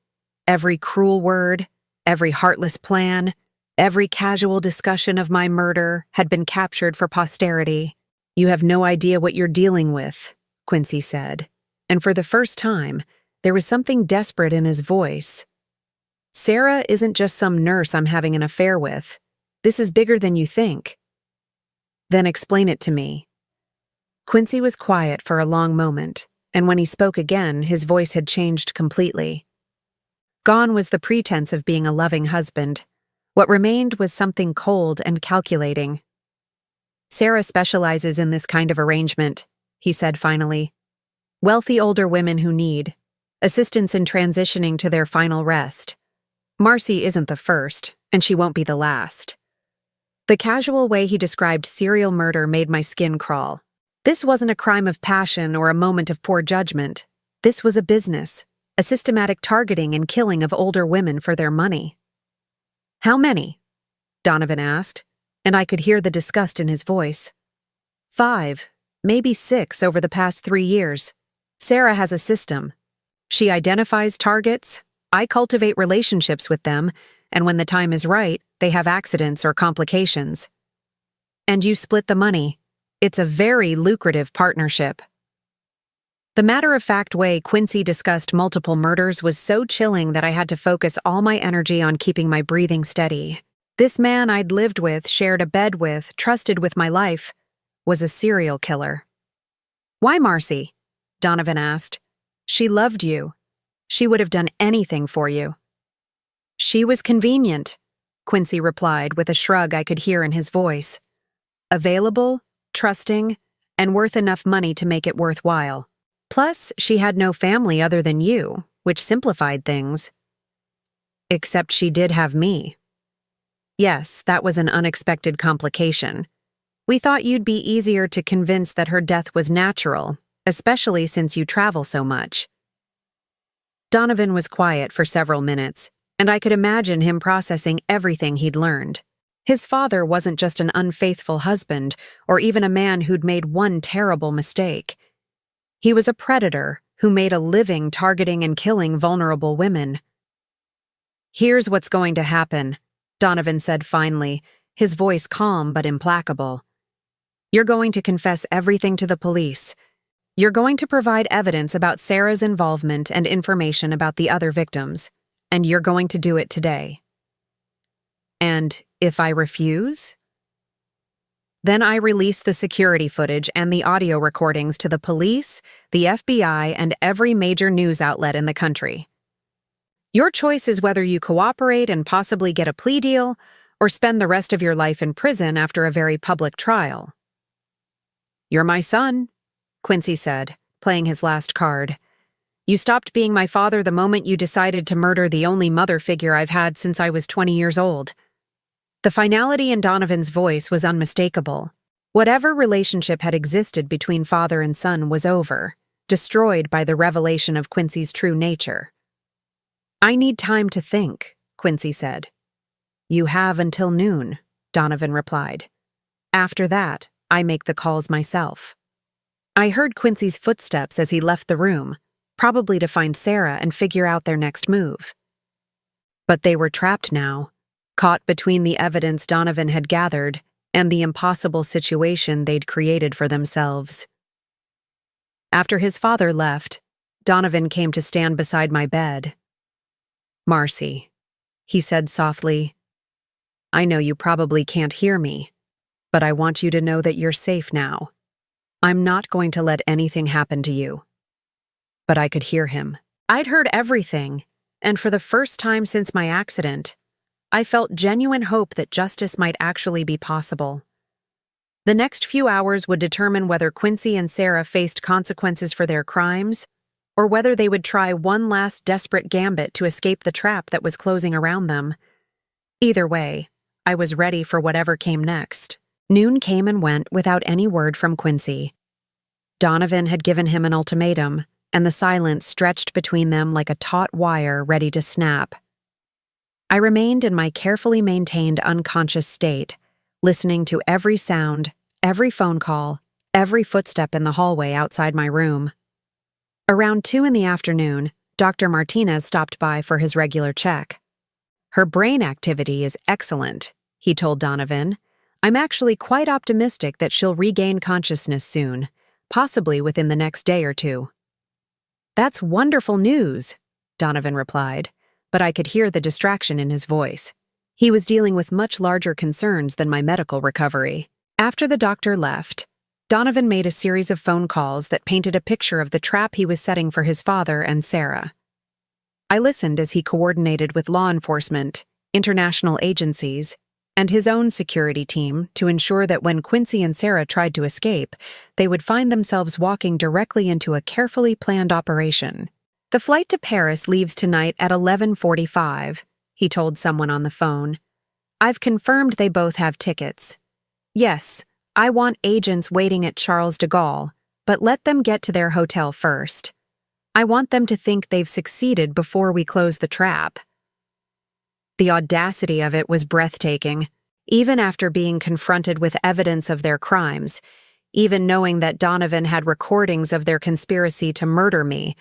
Every cruel word, every heartless plan, every casual discussion of my murder had been captured for posterity. You have no idea what you're dealing with, Quincy said, and for the first time, there was something desperate in his voice. Sarah isn't just some nurse I'm having an affair with. This is bigger than you think. Then explain it to me. Quincy was quiet for a long moment, and when he spoke again, his voice had changed completely. Gone was the pretense of being a loving husband. What remained was something cold and calculating. Sarah specializes in this kind of arrangement, he said finally. Wealthy older women who need assistance in transitioning to their final rest. Marcy isn't the first, and she won't be the last. The casual way he described serial murder made my skin crawl. This wasn't a crime of passion or a moment of poor judgment. This was a business, a systematic targeting and killing of older women for their money. How many? Donovan asked, and I could hear the disgust in his voice. 5, maybe 6 over the past 3 years. Sarah has a system. She identifies targets, I cultivate relationships with them, and when the time is right, they have accidents or complications. And you split the money. It's a very lucrative partnership. The matter-of-fact way Quincy discussed multiple murders was so chilling that I had to focus all my energy on keeping my breathing steady. This man I'd lived with, shared a bed with, trusted with my life, was a serial killer. Why Marcy? Donovan asked. She loved you. She would have done anything for you. She was convenient, Quincy replied with a shrug I could hear in his voice. Available, trusting, and worth enough money to make it worthwhile. Plus, she had no family other than you, which simplified things. Except she did have me. Yes, that was an unexpected complication. We thought you'd be easier to convince that her death was natural, especially since you travel so much. Donovan was quiet for several minutes, and I could imagine him processing everything he'd learned. His father wasn't just an unfaithful husband or even a man who'd made one terrible mistake. He was a predator who made a living targeting and killing vulnerable women. Here's what's going to happen, Donovan said finally, his voice calm but implacable. You're going to confess everything to the police. You're going to provide evidence about Sarah's involvement and information about the other victims, and you're going to do it today. And if I refuse? Then I release the security footage and the audio recordings to the police, the FBI, and every major news outlet in the country. Your choice is whether you cooperate and possibly get a plea deal, or spend the rest of your life in prison after a very public trial. You're my son, Quincy said, playing his last card. You stopped being my father the moment you decided to murder the only mother figure I've had since I was 20 years old. The finality in Donovan's voice was unmistakable. Whatever relationship had existed between father and son was over, destroyed by the revelation of Quincy's true nature. I need time to think, Quincy said. You have until noon, Donovan replied. After that, I make the calls myself. I heard Quincy's footsteps as he left the room, probably to find Sarah and figure out their next move. But they were trapped now, caught between the evidence Donovan had gathered and the impossible situation they'd created for themselves. After his father left, Donovan came to stand beside my bed. Marcy, he said softly, I know you probably can't hear me, but I want you to know that you're safe now. I'm not going to let anything happen to you. But I could hear him. I'd heard everything, and for the first time since my accident, I felt genuine hope that justice might actually be possible. The next few hours would determine whether Quincy and Sarah faced consequences for their crimes, or whether they would try one last desperate gambit to escape the trap that was closing around them. Either way, I was ready for whatever came next. Noon came and went without any word from Quincy. Donovan had given him an ultimatum, and the silence stretched between them like a taut wire ready to snap. I remained in my carefully maintained unconscious state, listening to every sound, every phone call, every footstep in the hallway outside my room. Around 2 in the afternoon, Dr. Martinez stopped by for his regular check. "Her brain activity is excellent," he told Donovan. "I'm actually quite optimistic that she'll regain consciousness soon, possibly within the next day or two." "That's wonderful news," Donovan replied, but I could hear the distraction in his voice. He was dealing with much larger concerns than my medical recovery. After the doctor left, Donovan made a series of phone calls that painted a picture of the trap he was setting for his father and Sarah. I listened as he coordinated with law enforcement, international agencies, and his own security team to ensure that when Quincy and Sarah tried to escape, they would find themselves walking directly into a carefully planned operation. "The flight to Paris leaves tonight at 11:45, he told someone on the phone. "I've confirmed they both have tickets. Yes, I want agents waiting at Charles de Gaulle, but let them get to their hotel first. I want them to think they've succeeded before we close the trap." The audacity of it was breathtaking, even after being confronted with evidence of their crimes, even knowing that Donovan had recordings of their conspiracy to murder me.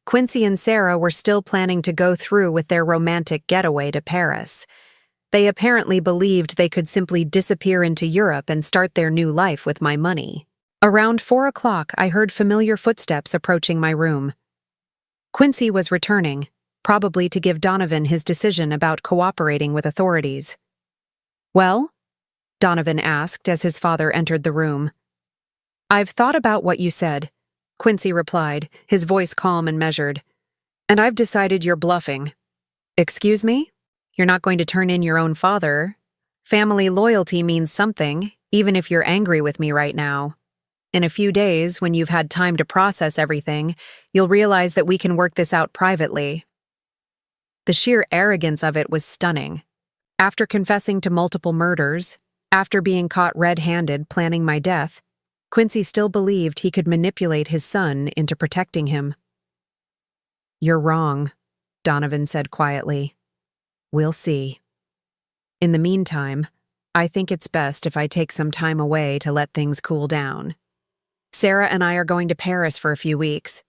Quincy and Sarah were still planning to go through with their romantic getaway to Paris. They apparently believed they could simply disappear into Europe and start their new life with my money. Around 4 o'clock, I heard familiar footsteps approaching my room. Quincy was returning, probably to give Donovan his decision about cooperating with authorities. "Well?" Donovan asked as his father entered the room. "I've thought about what you said," Quincy replied, his voice calm and measured. "And I've decided you're bluffing." "Excuse me? You're not going to turn in your own father? Family loyalty means something, even if you're angry with me right now. In a few days, when you've had time to process everything, you'll realize that we can work this out privately." The sheer arrogance of it was stunning. After confessing to multiple murders, after being caught red-handed planning my death, Quincy still believed he could manipulate his son into protecting him. "You're wrong," Donovan said quietly. "We'll see. In the meantime, I think it's best if I take some time away to let things cool down. Sarah and I are going to Paris for a few weeks.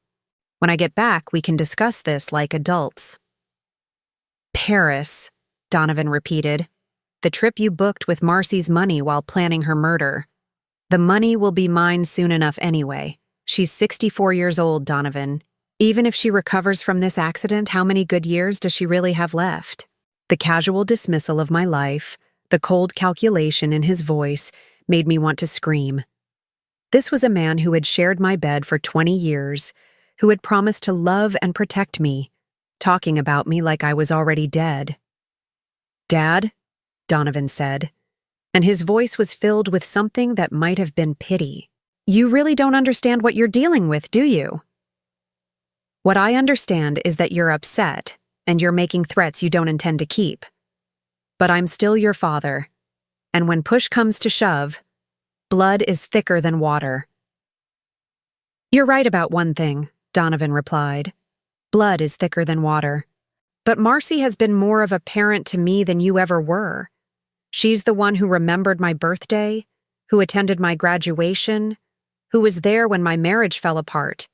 When I get back, we can discuss this like adults." "Paris," Donovan repeated. "The trip you booked with Marcy's money while planning her murder. The money will be mine soon enough anyway. She's 64 years old, Donovan. Even if she recovers from this accident, how many good years does she really have left?" The casual dismissal of my life, the cold calculation in his voice, made me want to scream. This was a man who had shared my bed for 20 years, who had promised to love and protect me, talking about me like I was already dead. "Dad," Donovan said, and his voice was filled with something that might have been pity. "You really don't understand what you're dealing with, do you?" "What I understand is that you're upset, and you're making threats you don't intend to keep. But I'm still your father, and when push comes to shove, blood is thicker than water." "You're right about one thing," Donovan replied. "Blood is thicker than water. But Marcy has been more of a parent to me than you ever were. She's the one who remembered my birthday, who attended my graduation, who was there when my marriage fell apart.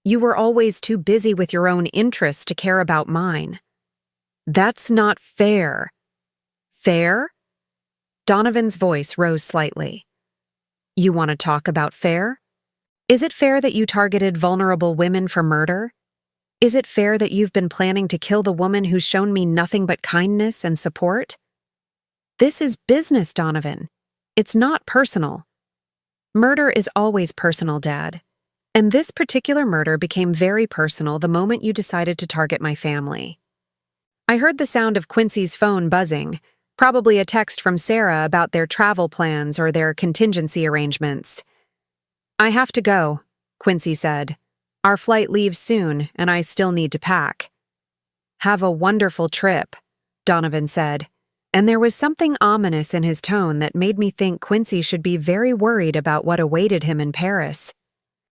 You were always too busy with your own interests to care about mine. That's not fair." "Fair?" Donovan's voice rose slightly. "You want to talk about fair? Is it fair that you targeted vulnerable women for murder? Is it fair that you've been planning to kill the woman who's shown me nothing but kindness and support? This is business, Donovan. It's not personal. Murder is always personal, Dad. And this particular murder became very personal the moment you decided to target my family." I heard the sound of Quincy's phone buzzing, probably a text from Sarah about their travel plans or their contingency arrangements. "I have to go," Quincy said. "Our flight leaves soon, and I still need to pack." "Have a wonderful trip," Donovan said, and there was something ominous in his tone that made me think Quincy should be very worried about what awaited him in Paris.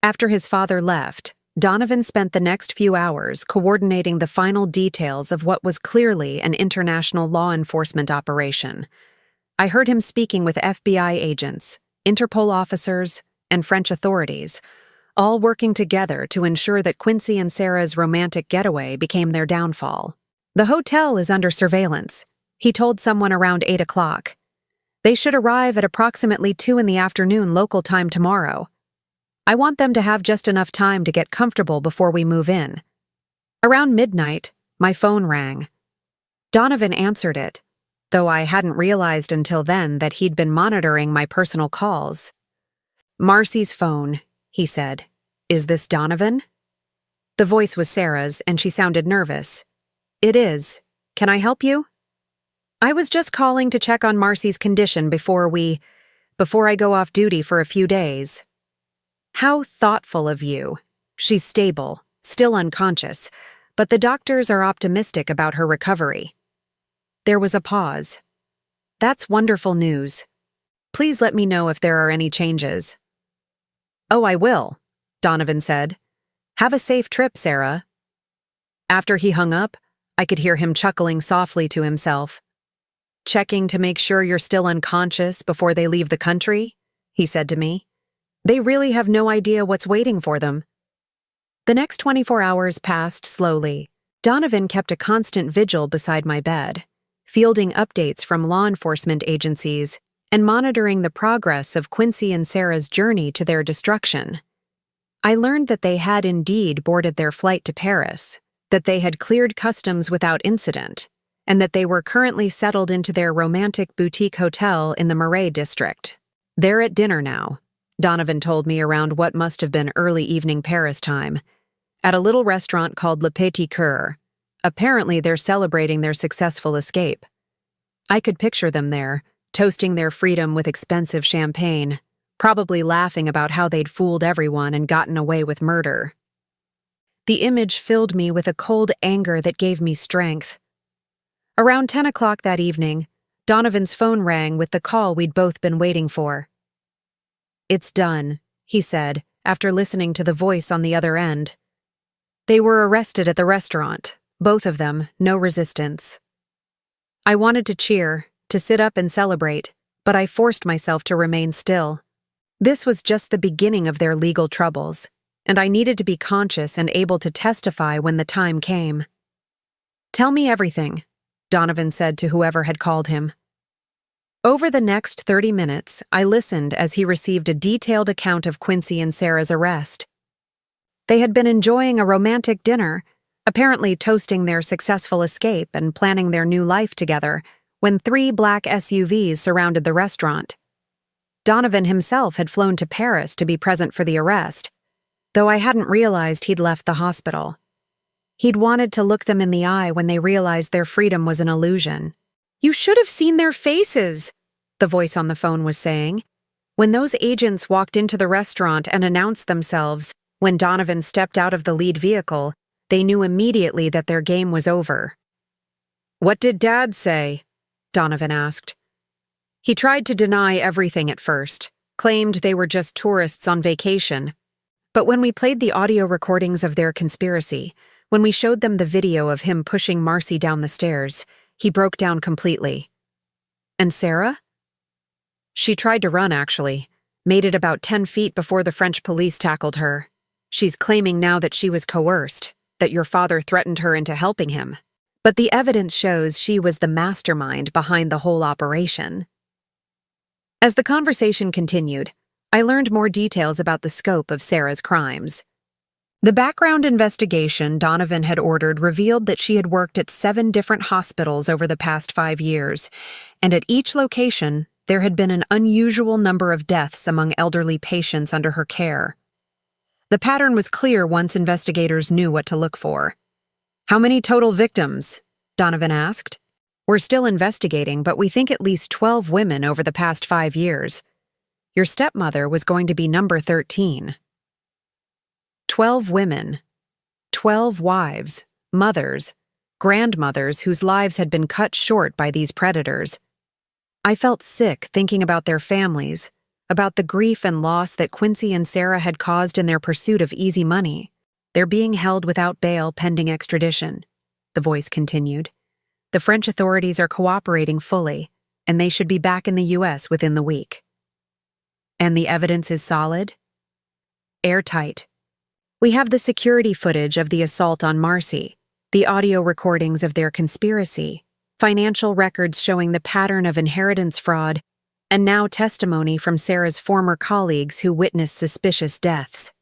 After his father left, Donovan spent the next few hours coordinating the final details of what was clearly an international law enforcement operation. I heard him speaking with FBI agents, Interpol officers, and French authorities, all working together to ensure that Quincy and Sarah's romantic getaway became their downfall. "The hotel is under surveillance," he told someone around 8 o'clock. "They should arrive at approximately 2 in the afternoon local time tomorrow. I want them to have just enough time to get comfortable before we move in." Around midnight, my phone rang. Donovan answered it, though I hadn't realized until then that he'd been monitoring my personal calls. "Marcy's phone," he said. "Is this Donovan?" The voice was Sarah's, and she sounded nervous. "It is. Can I help you?" "I was just calling to check on Marcy's condition before I go off duty for a few days." "How thoughtful of you. She's stable, still unconscious, but the doctors are optimistic about her recovery." There was a pause. "That's wonderful news. Please let me know if there are any changes." "Oh, I will," Donovan said. "Have a safe trip, Sarah." After he hung up, I could hear him chuckling softly to himself. "Checking to make sure you're still unconscious before they leave the country," he said to me. "They really have no idea what's waiting for them." The next 24 hours passed slowly. Donovan kept a constant vigil beside my bed, fielding updates from law enforcement agencies and monitoring the progress of Quincy and Sarah's journey to their destruction. I learned that they had indeed boarded their flight to Paris, that they had cleared customs without incident, and that they were currently settled into their romantic boutique hotel in the Marais district. "They're at dinner now," Donovan told me around what must have been early evening Paris time, at a little restaurant called Le Petit Coeur. Apparently they're celebrating their successful escape. I could picture them there, toasting their freedom with expensive champagne, probably laughing about how they'd fooled everyone and gotten away with murder. The image filled me with a cold anger that gave me strength. Around 10 o'clock that evening, Donovan's phone rang with the call we'd both been waiting for. "It's done," he said, after listening to the voice on the other end. "They were arrested at the restaurant, both of them, no resistance." I wanted to cheer, to sit up and celebrate, but I forced myself to remain still. This was just the beginning of their legal troubles, and I needed to be conscious and able to testify when the time came. "Tell me everything," Donovan said to whoever had called him. Over the next 30 minutes, I listened as he received a detailed account of Quincy and Sarah's arrest. They had been enjoying a romantic dinner, apparently toasting their successful escape and planning their new life together, when 3 black SUVs surrounded the restaurant. Donovan himself had flown to Paris to be present for the arrest, though I hadn't realized he'd left the hospital. He'd wanted to look them in the eye when they realized their freedom was an illusion. "You should have seen their faces," the voice on the phone was saying. When those agents walked into the restaurant and announced themselves, when Donovan stepped out of the lead vehicle, they knew immediately that their game was over. "What did Dad say?" Donovan asked. He tried to deny everything at first, claimed they were just tourists on vacation. But when we played the audio recordings of their conspiracy, when we showed them the video of him pushing Marcy down the stairs, he broke down completely. "And Sarah?" "She tried to run, actually. Made it about 10 feet before the French police tackled her. She's claiming now that she was coerced, that your father threatened her into helping him. But the evidence shows she was the mastermind behind the whole operation." As the conversation continued, I learned more details about the scope of Sarah's crimes. The background investigation Donovan had ordered revealed that she had worked at 7 different hospitals over the past 5 years, and at each location, there had been an unusual number of deaths among elderly patients under her care. The pattern was clear once investigators knew what to look for. "How many total victims?" Donovan asked. "We're still investigating, but we think at least 12 women over the past 5 years. Your stepmother was going to be number 13. 12 women. 12 wives, mothers, grandmothers whose lives had been cut short by these predators. I felt sick thinking about their families, about the grief and loss that Quincy and Sarah had caused in their pursuit of easy money. They're being held without bail pending extradition, the voice continued. The French authorities are cooperating fully, and they should be back in the U.S. within the week. And the evidence is solid? Airtight. We have the security footage of the assault on Marcy, the audio recordings of their conspiracy, financial records showing the pattern of inheritance fraud, and now testimony from Sarah's former colleagues who witnessed suspicious deaths.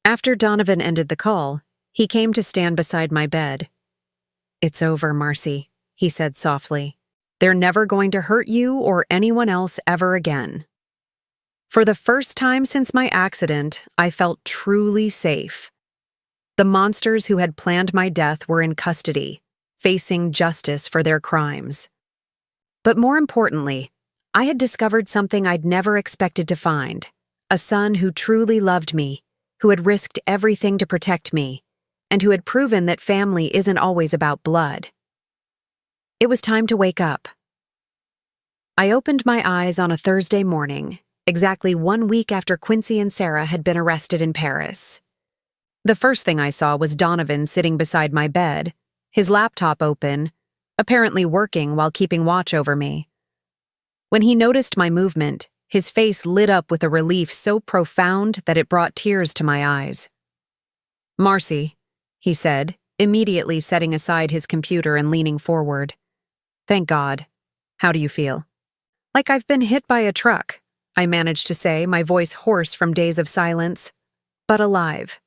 After Donovan ended the call, he came to stand beside my bed. "It's over, Marcy," he said softly. "They're never going to hurt you or anyone else ever again." For the first time since my accident, I felt truly safe. The monsters who had planned my death were in custody, facing justice for their crimes. But more importantly, I had discovered something I'd never expected to find: a son who truly loved me, who had risked everything to protect me, and who had proven that family isn't always about blood. It was time to wake up. I opened my eyes on a Thursday morning, exactly 1 week after Quincy and Sarah had been arrested in Paris. The first thing I saw was Donovan sitting beside my bed, his laptop open, apparently working while keeping watch over me. When he noticed my movement, his face lit up with a relief so profound that it brought tears to my eyes. "Marcy," he said, immediately setting aside his computer and leaning forward. "Thank God. How do you feel?" "Like I've been hit by a truck," I managed to say, my voice hoarse from days of silence, "but alive."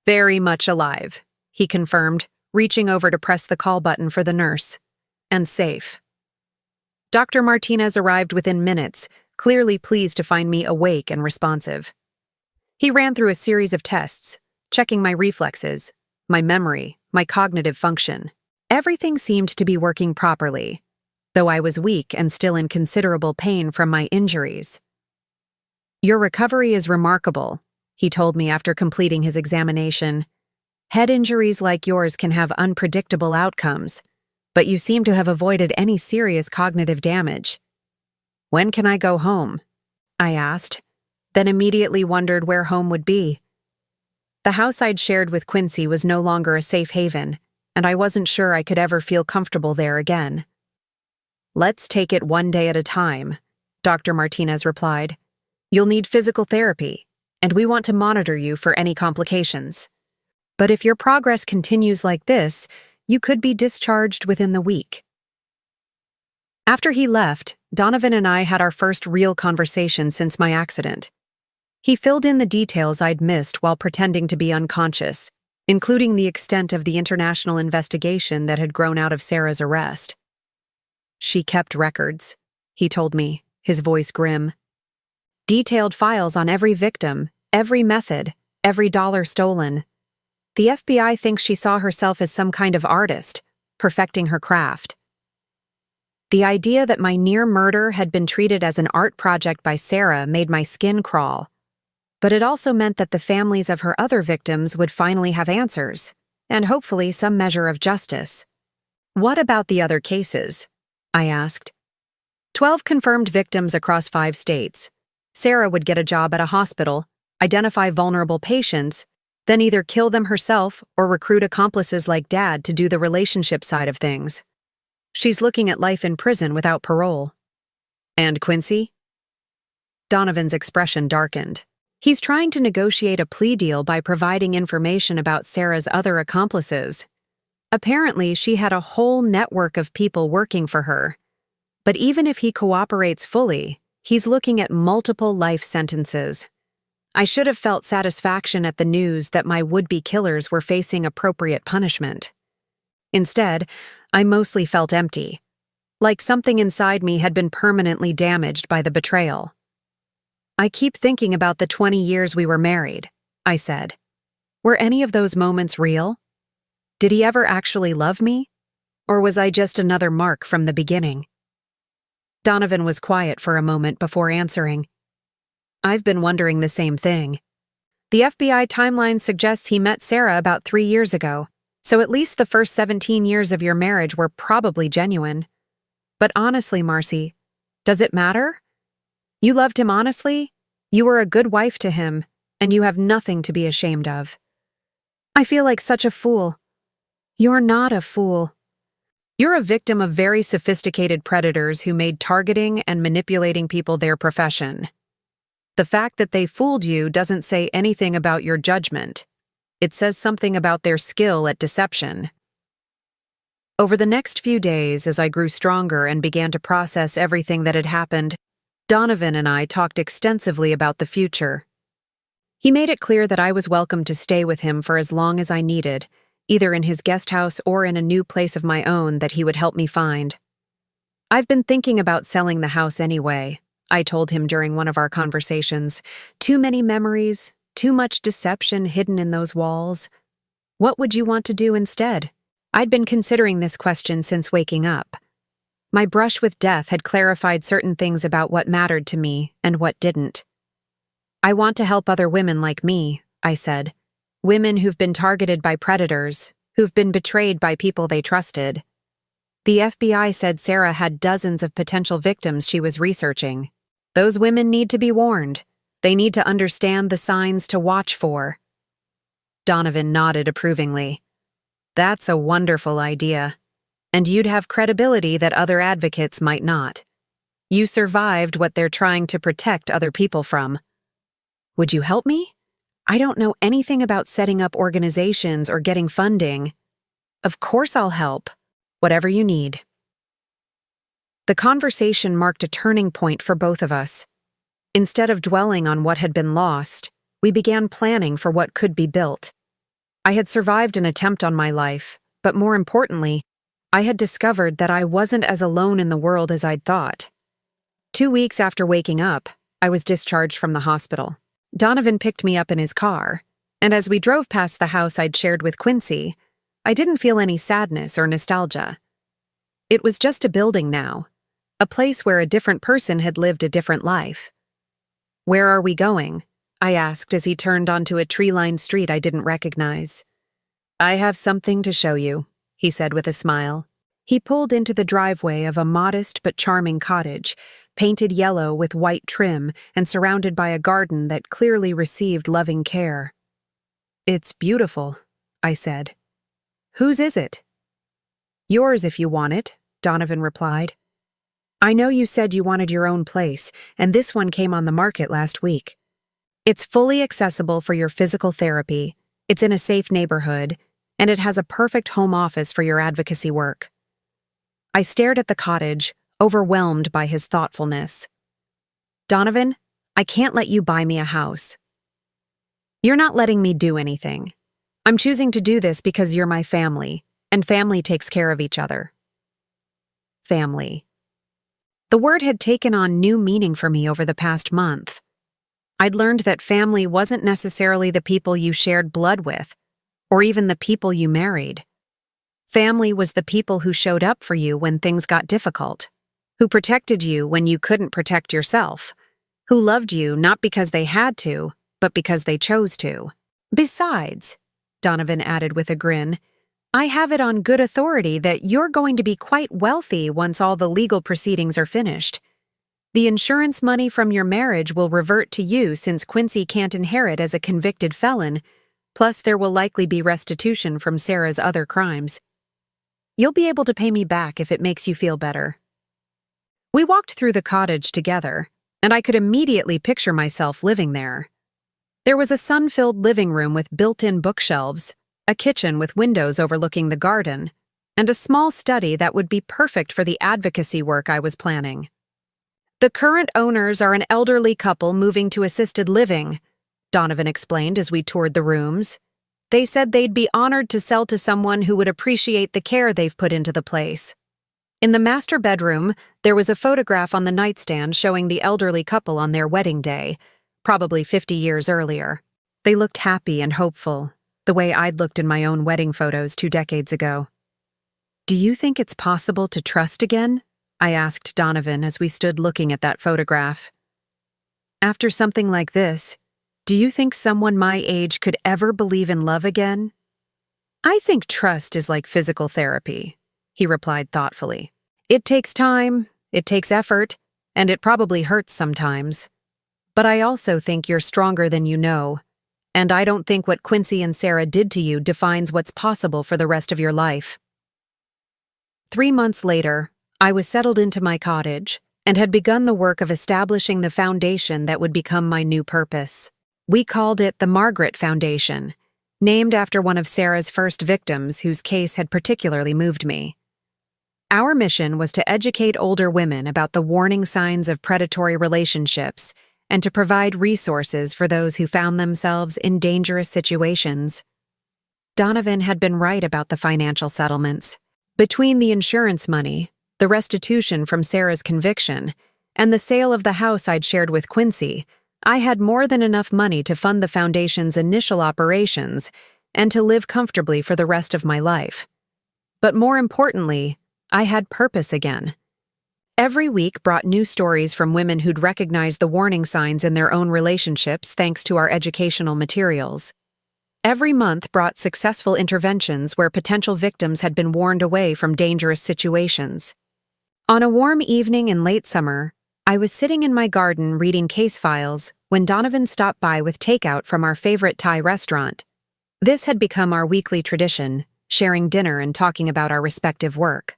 "Very much alive," he confirmed, reaching over to press the call button for the nurse. "And safe." Dr. Martinez arrived within minutes, clearly pleased to find me awake and responsive. He ran through a series of tests, checking my reflexes, my memory, my cognitive function. Everything seemed to be working properly, though I was weak and still in considerable pain from my injuries. "Your recovery is remarkable," he told me after completing his examination. "Head injuries like yours can have unpredictable outcomes, but you seem to have avoided any serious cognitive damage." "When can I go home?" I asked, then immediately wondered where home would be. The house I'd shared with Quincy was no longer a safe haven, and I wasn't sure I could ever feel comfortable there again. "Let's take it one day at a time," Dr. Martinez replied. "You'll need physical therapy, and we want to monitor you for any complications. But if your progress continues like this, you could be discharged within the week." After he left, Donovan and I had our first real conversation since my accident. He filled in the details I'd missed while pretending to be unconscious, including the extent of the international investigation that had grown out of Sarah's arrest. "She kept records," he told me, his voice grim. "Detailed files on every victim, every method, every dollar stolen. The FBI thinks she saw herself as some kind of artist, perfecting her craft." The idea that my near murder had been treated as an art project by Sarah made my skin crawl. But it also meant that the families of her other victims would finally have answers, and hopefully some measure of justice. "What about the other cases?" I asked. 12 confirmed victims across 5 states. Sarah would get a job at a hospital, identify vulnerable patients, then either kill them herself or recruit accomplices like Dad to do the relationship side of things. She's looking at life in prison without parole. "And Quincy?" Donovan's expression darkened. "He's trying to negotiate a plea deal by providing information about Sarah's other accomplices. Apparently, she had a whole network of people working for her. But even if he cooperates fully, he's looking at multiple life sentences. I should have felt satisfaction at the news that my would-be killers were facing appropriate punishment. Instead, I mostly felt empty, like something inside me had been permanently damaged by the betrayal. "I keep thinking about the 20 years we were married," I said. "Were any of those moments real? Did he ever actually love me? Or was I just another mark from the beginning?" Donovan was quiet for a moment before answering. "I've been wondering the same thing. The FBI timeline suggests he met Sarah about 3 years ago, so at least the first 17 years of your marriage were probably genuine. But honestly, Marcy, does it matter? You loved him honestly, you were a good wife to him, and you have nothing to be ashamed of. I feel like such a fool. You're not a fool. You're a victim of very sophisticated predators who made targeting and manipulating people their profession. The fact that they fooled you doesn't say anything about your judgment. It says something about their skill at deception. Over the next few days, as I grew stronger and began to process everything that had happened, Donovan and I talked extensively about the future. He made it clear that I was welcome to stay with him for as long as I needed, either in his guest house or in a new place of my own that he would help me find. I've been thinking about selling the house anyway, I told him during one of our conversations. Too many memories, too much deception hidden in those walls. What would you want to do instead? I'd been considering this question since waking up. My brush with death had clarified certain things about what mattered to me and what didn't. I want to help other women like me, I said. Women who've been targeted by predators, who've been betrayed by people they trusted. The FBI said Sarah had dozens of potential victims she was researching. Those women need to be warned. They need to understand the signs to watch for. Donovan nodded approvingly. That's a wonderful idea. And you'd have credibility that other advocates might not. You survived what they're trying to protect other people from. Would you help me? I don't know anything about setting up organizations or getting funding. Of course I'll help. Whatever you need. The conversation marked a turning point for both of us. Instead of dwelling on what had been lost, we began planning for what could be built. I had survived an attempt on my life, but more importantly, I had discovered that I wasn't as alone in the world as I'd thought. 2 weeks after waking up, I was discharged from the hospital. Donovan picked me up in his car, and as we drove past the house I'd shared with Quincy, I didn't feel any sadness or nostalgia. It was just a building now, a place where a different person had lived a different life. Where are we going? I asked as he turned onto a tree-lined street I didn't recognize. I have something to show you, he said with a smile. He pulled into the driveway of a modest but charming cottage, painted yellow with white trim and surrounded by a garden that clearly received loving care. It's beautiful, I said. Whose is it? Yours if you want it, Donovan replied. I know you said you wanted your own place, and this one came on the market last week. It's fully accessible for your physical therapy, it's in a safe neighborhood, and it has a perfect home office for your advocacy work. I stared at the cottage, overwhelmed by his thoughtfulness. Donovan, I can't let you buy me a house. You're not letting me do anything. I'm choosing to do this because you're my family, and family takes care of each other. Family. The word had taken on new meaning for me over the past month. I'd learned that family wasn't necessarily the people you shared blood with, or even the people you married. Family was the people who showed up for you when things got difficult, who protected you when you couldn't protect yourself, who loved you not because they had to, but because they chose to. Besides, Donovan added with a grin, I have it on good authority that you're going to be quite wealthy once all the legal proceedings are finished. The insurance money from your marriage will revert to you since Quincy can't inherit as a convicted felon, plus there will likely be restitution from Sarah's other crimes. You'll be able to pay me back if it makes you feel better. We walked through the cottage together, and I could immediately picture myself living there. There was a sun-filled living room with built-in bookshelves, a kitchen with windows overlooking the garden, and a small study that would be perfect for the advocacy work I was planning. The current owners are an elderly couple moving to assisted living, Donovan explained as we toured the rooms. They said they'd be honored to sell to someone who would appreciate the care they've put into the place. In the master bedroom, there was a photograph on the nightstand showing the elderly couple on their wedding day, probably 50 years earlier. They looked happy and hopeful, the way I'd looked in my own wedding photos 2 decades ago. Do you think it's possible to trust again? I asked Donovan as we stood looking at that photograph. After something like this, do you think someone my age could ever believe in love again? I think trust is like physical therapy, he replied thoughtfully. It takes time, it takes effort, and it probably hurts sometimes. But I also think you're stronger than you know, And I don't think what Quincy and Sarah did to you defines what's possible for the rest of your life. 3 months later, I was settled into my cottage and had begun the work of establishing the foundation that would become my new purpose. We called it the Margaret Foundation, named after one of Sarah's first victims whose case had particularly moved me. Our mission was to educate older women about the warning signs of predatory relationships and to provide resources for those who found themselves in dangerous situations. Donovan had been right about the financial settlements. Between the insurance money, the restitution from Sarah's conviction, and the sale of the house I'd shared with Quincy, I had more than enough money to fund the foundation's initial operations and to live comfortably for the rest of my life. But more importantly, I had purpose again. Every week brought new stories from women who'd recognized the warning signs in their own relationships thanks to our educational materials. Every month brought successful interventions where potential victims had been warned away from dangerous situations. On a warm evening in late summer, I was sitting in my garden reading case files when Donovan stopped by with takeout from our favorite Thai restaurant. This had become our weekly tradition, sharing dinner and talking about our respective work.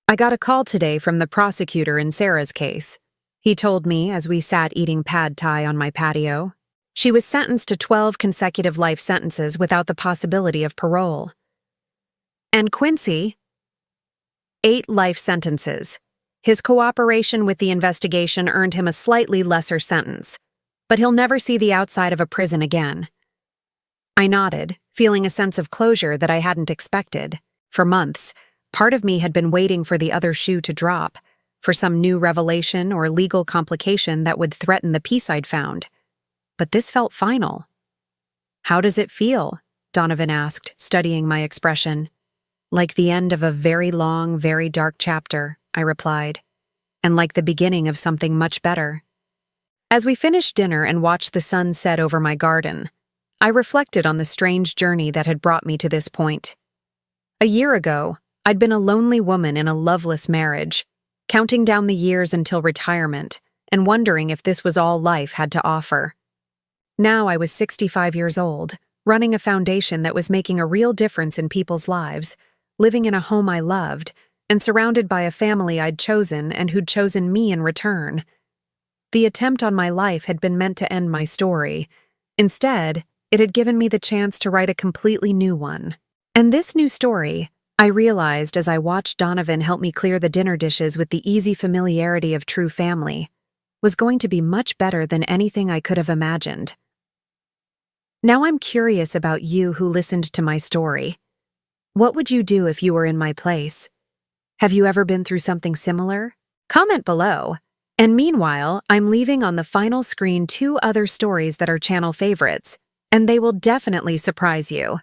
I got a call today from the prosecutor in Sarah's case. He told me as we sat eating pad thai on my patio. She was sentenced to 12 consecutive life sentences without the possibility of parole. And Quincy? 8 life sentences. His cooperation with the investigation earned him a slightly lesser sentence, but he'll never see the outside of a prison again. I nodded, feeling a sense of closure that I hadn't expected. For months, part of me had been waiting for the other shoe to drop, for some new revelation or legal complication that would threaten the peace I'd found. But this felt final. "How does it feel?" Donovan asked, studying my expression. "Like the end of a very long, very dark chapter," I replied, "and like the beginning of something much better." As we finished dinner and watched the sun set over my garden, I reflected on the strange journey that had brought me to this point. A year ago, I'd been a lonely woman in a loveless marriage, counting down the years until retirement and wondering if this was all life had to offer. Now I was 65 years old, running a foundation that was making a real difference in people's lives, living in a home I loved, and surrounded by a family I'd chosen and who'd chosen me in return. The attempt on my life had been meant to end my story. Instead, it had given me the chance to write a completely new one. And this new story, I realized as I watched Donovan help me clear the dinner dishes with the easy familiarity of true family, was going to be much better than anything I could have imagined. Now I'm curious about you who listened to my story. What would you do if you were in my place? Have you ever been through something similar? Comment below. And meanwhile, I'm leaving on the final screen 2 other stories that are channel favorites, and they will definitely surprise you.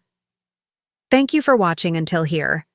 Thank you for watching until here.